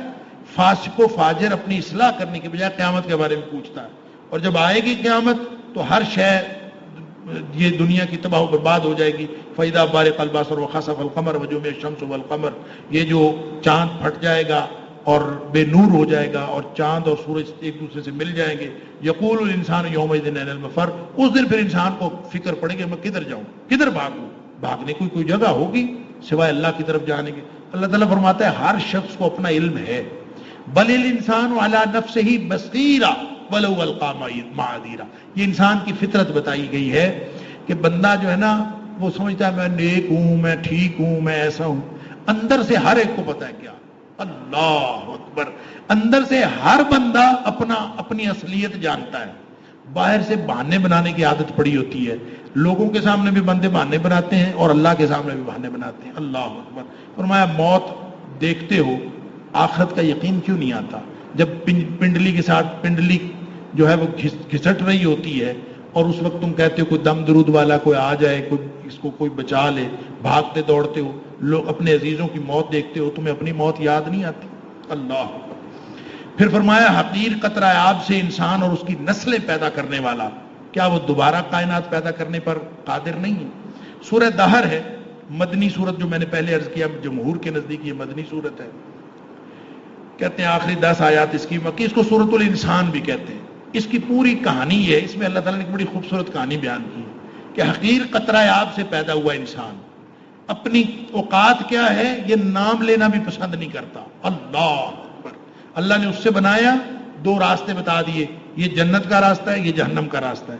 فاسق و فاجر اپنی اصلاح کرنے کے بجائے قیامت کے بارے میں پوچھتا ہے. اور جب آئے گی قیامت تو ہر شے یہ دنیا کی تباہ و برباد ہو جائے گی. فَإِذَا بَرِقَ الْبَصَرُ وَخَسَفَ الْقَمَرُ وَجُمِعَ الشَّمْسُ وَالْقَمَرُ، یہ جو چاند پھٹ جائے گا اور بے نور ہو جائے گا اور چاند اور سورج ایک دوسرے سے مل جائیں گے. یقول الانسان یومئذ اینا المفر، اس دن پھر انسان کو فکر پڑے گی میں کدھر جاؤں، کدھر بھاگوں. بھاگنے کی کوئی جگہ ہوگی سوائے اللہ کی طرف جانے کے. اللہ تعالیٰ فرماتا ہے ہر شخص کو اپنا علم ہے. بل الانسان علی نفسہ بصیرہ ولو القی معاذیرہ. یہ انسان کی فطرت بتائی گئی ہے کہ بندہ جو ہے نا وہ سمجھتا ہے میں نیک ہوں، میں ٹھیک ہوں، میں ایسا ہوں. اندر سے ہر ایک کو پتا ہے کیا. اللہ اکبر. اندر سے ہر بندہ اپنی اصلیت جانتا ہے. باہر سے بہانے بنانے کی عادت پڑی ہوتی ہے. لوگوں کے سامنے بھی بندے بہانے بناتے ہیں اور اللہ کے سامنے بھی بہانے بناتے ہیں. اللہ اکبر. فرمایا موت دیکھتے ہو، آخرت کا یقین کیوں نہیں آتا؟ جب پنڈلی کے ساتھ پنڈلی جو ہے وہ گھسٹ رہی ہوتی ہے اور اس وقت تم کہتے ہو کوئی دم درود والا کوئی آ جائے، کوئی اس کو کوئی بچا لے، بھاگتے دوڑتے ہو، لوگ اپنے عزیزوں کی موت دیکھتے ہو، تمہیں اپنی موت یاد نہیں آتی. اللہ. پھر فرمایا حقیر قطرہ آب سے انسان اور اس کی نسلیں پیدا کرنے والا، کیا وہ دوبارہ کائنات پیدا کرنے پر قادر نہیں ہے؟ سورہ دہر ہے، مدنی سورت، جو میں نے پہلے عرض کیا جمہور کے نزدیک یہ مدنی سورت ہے. کہتے ہیں آخری 10 آیات اس کی مکی، اس کو سورۃ الانسان بھی کہتے ہیں. اس کی پوری کہانی یہ ہے، اس میں اللہ تعالیٰ نے ایک بڑی خوبصورت کہانی بیان کی ہے کہ حقیر قطرہ آب سے پیدا ہوا انسان اپنی اوقات کیا ہے یہ نام لینا بھی پسند نہیں کرتا. اللہ اکبر. اللہ نے اس سے بنایا، 2 راستے بتا دیے، یہ جنت کا راستہ ہے، یہ جہنم کا راستہ ہے.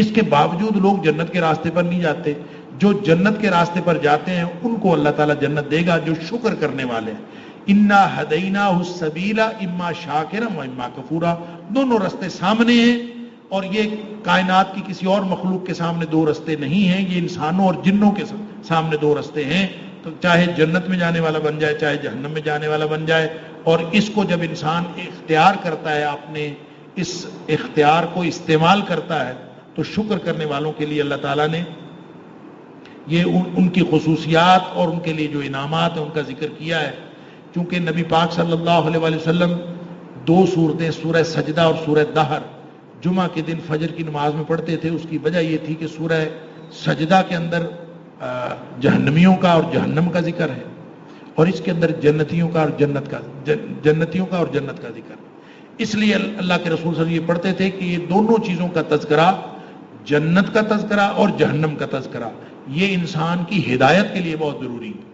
اس کے باوجود لوگ جنت کے راستے پر نہیں جاتے. جو جنت کے راستے پر جاتے ہیں ان کو اللہ تعالیٰ جنت دے گا جو شکر کرنے والے ہیں. انا ہدیناہ السبیل اما شاکرا و اما کفورا. دونوں راستے سامنے ہیں اور یہ کائنات کی کسی اور مخلوق کے سامنے 2 راستے نہیں ہیں، یہ انسانوں اور جنوں کے سامنے 2 راستے ہیں. تو چاہے جنت میں جانے والا بن جائے چاہے جہنم میں جانے والا بن جائے. اور اس کو جب انسان اختیار کرتا ہے، اپنے اس اختیار کو استعمال کرتا ہے، تو شکر کرنے والوں کے لیے اللہ تعالیٰ نے یہ ان کی خصوصیات اور ان کے لیے جو انعامات ہیں ان کا ذکر کیا ہے. چونکہ نبی پاک صلی اللہ علیہ وآلہ وسلم 2 صورتیں سورہ سجدہ اور سورہ دہر جمعہ کے دن فجر کی نماز میں پڑھتے تھے. اس کی وجہ یہ تھی کہ سورہ سجدہ کے اندر جہنمیوں کا اور جہنم کا ذکر ہے اور اس کے اندر جنتیوں کا اور جنت کا ذکر. اس لیے اللہ کے رسول صلی اللہ علیہ وسلم یہ پڑھتے تھے کہ یہ دونوں چیزوں کا تذکرہ، جنت کا تذکرہ اور جہنم کا تذکرہ، یہ انسان کی ہدایت کے لیے بہت ضروری ہے.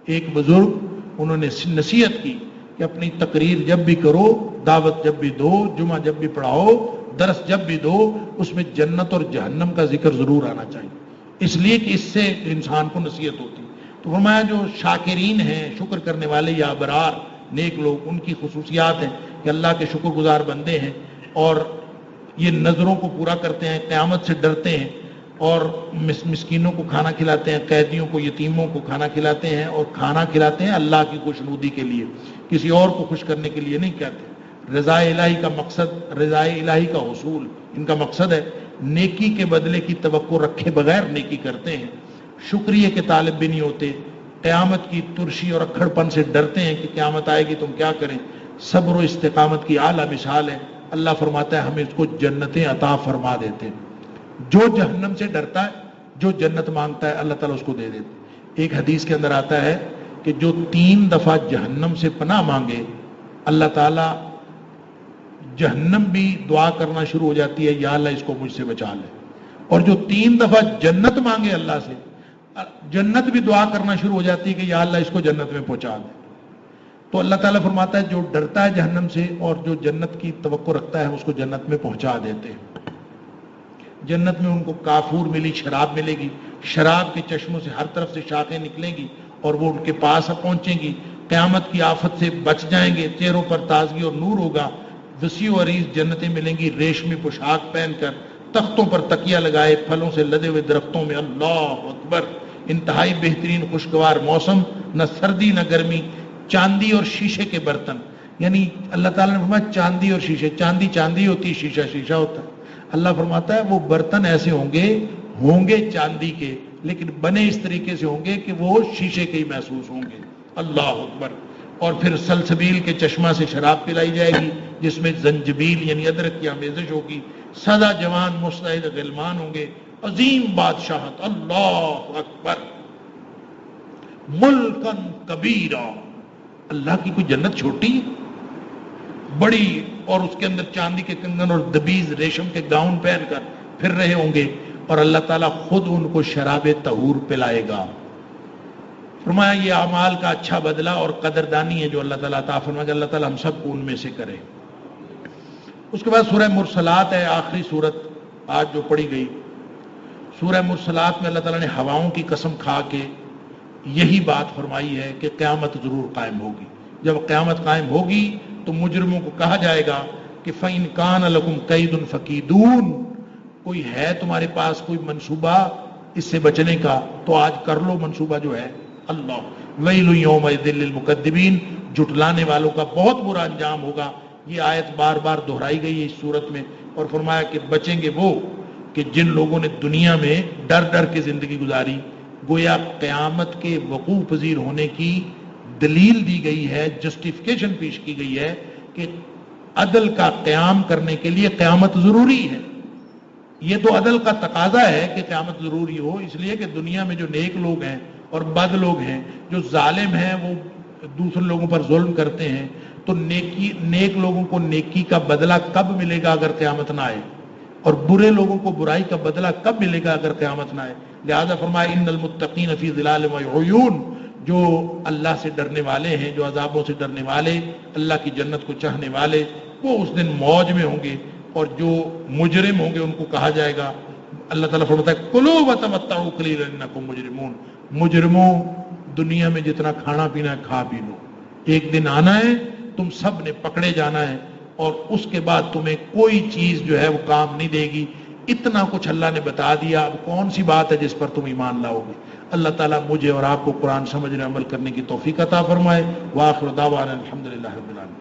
ایک بزرگ انہوں نے نصیحت کی کہ اپنی تقریر جب بھی کرو، دعوت جب بھی دو، جمعہ جب بھی پڑھاؤ، درس جب بھی دو، اس میں جنت اور جہنم کا ذکر ضرور آنا چاہیے، اس لیے کہ اس سے انسان کو نصیحت ہوتی. تو فرمایا جو شاکرین ہیں، شکر کرنے والے یا ابرار نیک لوگ، ان کی خصوصیات ہیں کہ اللہ کے شکر گزار بندے ہیں اور یہ نظروں کو پورا کرتے ہیں، قیامت سے ڈرتے ہیں اور مسکینوں کو کھانا کھلاتے ہیں، قیدیوں کو، یتیموں کو کھانا کھلاتے ہیں اور کھانا کھلاتے ہیں اللہ کی خوشنودی کے لیے، کسی اور کو خوش کرنے کے لیے نہیں کہتے. رضا الہی کا مقصد، رضا الہی کا حصول ان کا مقصد ہے. نیکی کے بدلے کی توقع رکھے بغیر نیکی کرتے ہیں، شکریہ کے طالب بھی نہیں ہوتے، قیامت کی ترشی اور اکھڑ پن سے ڈرتے ہیں کہ قیامت آئے گی تم کیا کریں. صبر و استقامت کی اعلیٰ مثال ہے. اللہ فرماتا ہے ہم اس کو جنتیں عطا فرما دیتے ہیں. جو جہنم سے ڈرتا ہے، جو جنت مانگتا ہے، اللہ تعالیٰ اس کو دے دیتے. ایک حدیث کے اندر آتا ہے کہ جو 3 دفعہ جہنم سے پناہ مانگے، اللہ تعالیٰ جہنم بھی دعا کرنا شروع ہو جاتی ہے، یا اللہ اس کو مجھ سے بچا لے. اور جو 3 دفعہ جنت مانگے اللہ سے، جنت بھی دعا کرنا شروع ہو جاتی ہے کہ یا اللہ اس کو جنت میں پہنچا دے. تو اللہ تعالیٰ فرماتا ہے جو ڈرتا ہے جہنم سے اور جو جنت کی توقع رکھتا ہے اس کو جنت میں پہنچا دیتے ہیں. جنت میں ان کو کافور ملی، شراب ملے گی، شراب کے چشموں سے ہر طرف سے شاخیں نکلیں گی اور وہ ان کے پاس پہنچیں گی. قیامت کی آفت سے بچ جائیں گے، چہروں پر تازگی اور نور ہوگا. وسیع و عریض جنتیں ملیں گی، ریشمی پوشاک پہن کر، تختوں پر تکیہ لگائے، پھلوں سے لدے ہوئے درختوں میں. اللہ اکبر! انتہائی بہترین خوشگوار موسم، نہ سردی نہ گرمی. چاندی اور شیشے کے برتن، یعنی اللہ تعالیٰ نے فرمایا چاندی اور شیشے، چاندی چاندی ہوتی ہے، شیشہ شیشہ ہوتا ہے. اللہ فرماتا ہے وہ برتن ایسے ہوں گے چاندی کے، لیکن بنے اس طریقے سے ہوں گے کہ وہ شیشے کے ہی محسوس ہوں گے. اللہ اکبر! اور پھر سلسبیل کے چشمہ سے شراب پلائی جائے گی جس میں زنجبیل یعنی ادرک کی آمیزش ہوگی. سدا جوان مستعد غلمان ہوں گے. عظیم بادشاہت. اللہ اکبر! ملکن کبیرہ. اللہ کی کوئی جنت چھوٹی بڑی، اور اس کے اندر چاندی کے کنگن اور دبیز ریشم کے گاؤن پہن کر پھر رہے ہوں گے اور اللہ تعالیٰ خود ان کو شراب طہور پلائے گا. فرمایا یہ اعمال کا اچھا بدلہ اور قدردانی ہے جو اللہ تعالیٰ عطا فرمائے گا. اللہ تعالیٰ ہم سب کو ان میں سے کرے. اس کے بعد سورہ مرسلات ہے، آخری سورت آج جو پڑھی گئی. سورہ مرسلات میں اللہ تعالیٰ نے ہواؤں کی قسم کھا کے یہی بات فرمائی ہے کہ قیامت ضرور قائم ہوگی. جب قیامت قائم ہوگی تو مجرموں کو کہا جائے گا کہ فَإِن كَانَ لَكُمْ كَيْدٌ فَكِيدُونَ، کوئی ہے تمہارے پاس کوئی منصوبہ اس سے بچنے کا تو آج کر لو منصوبہ جو ہے. اللہ وَيْلٌ يَوْمَئِذٍ لِّلْمُكَذِّبِينَ، جھٹلانے والوں کا بہت برا انجام ہوگا. یہ آیت بار بار دہرائی گئی ہے اس صورت میں، اور فرمایا کہ بچیں گے وہ کہ جن لوگوں نے دنیا میں ڈر ڈر کے زندگی گزاری. گویا قیامت کے وقوع پذیر ہونے کی دلیل دی گئی ہے، جسٹیفیکیشن پیش کی گئی ہے کہ عدل کا قیام کرنے کے لیے قیامت ضروری ہے. یہ تو عدل کا تقاضا ہے کہ قیامت ضروری ہو، اس لیے کہ دنیا میں جو نیک لوگ ہیں اور بد لوگ ہیں، جو ظالم ہیں وہ دوسرے لوگوں پر ظلم کرتے ہیں، تو نیک لوگوں کو نیکی کا بدلہ کب ملے گا اگر قیامت نہ آئے، اور برے لوگوں کو برائی کا بدلہ کب ملے گا اگر قیامت نہ آئے. لہذا فرمایا ان المتقین فی ظلال و عیون، جو اللہ سے ڈرنے والے ہیں، جو عذابوں سے ڈرنے والے، اللہ کی جنت کو چاہنے والے، وہ اس دن موج میں ہوں گے. اور جو مجرم ہوں گے ان کو کہا جائے گا، اللہ تعالیٰ فرماتا ہے کلوا وتمتعوا قلیلا انکم مجرمون، مجرموں دنیا میں جتنا کھانا پینا ہے کھا پی لو، ایک دن آنا ہے تم سب نے پکڑے جانا ہے اور اس کے بعد تمہیں کوئی چیز جو ہے وہ کام نہیں دے گی. اتنا کچھ اللہ نے بتا دیا، اب کون سی بات ہے جس پر تم ایمان لاؤ گے. اللہ تعالیٰ مجھے اور آپ کو قرآن سمجھنے عمل کرنے کی توفیق عطا فرمائے. وآخر دعوانا الحمدللہ رب العالمین.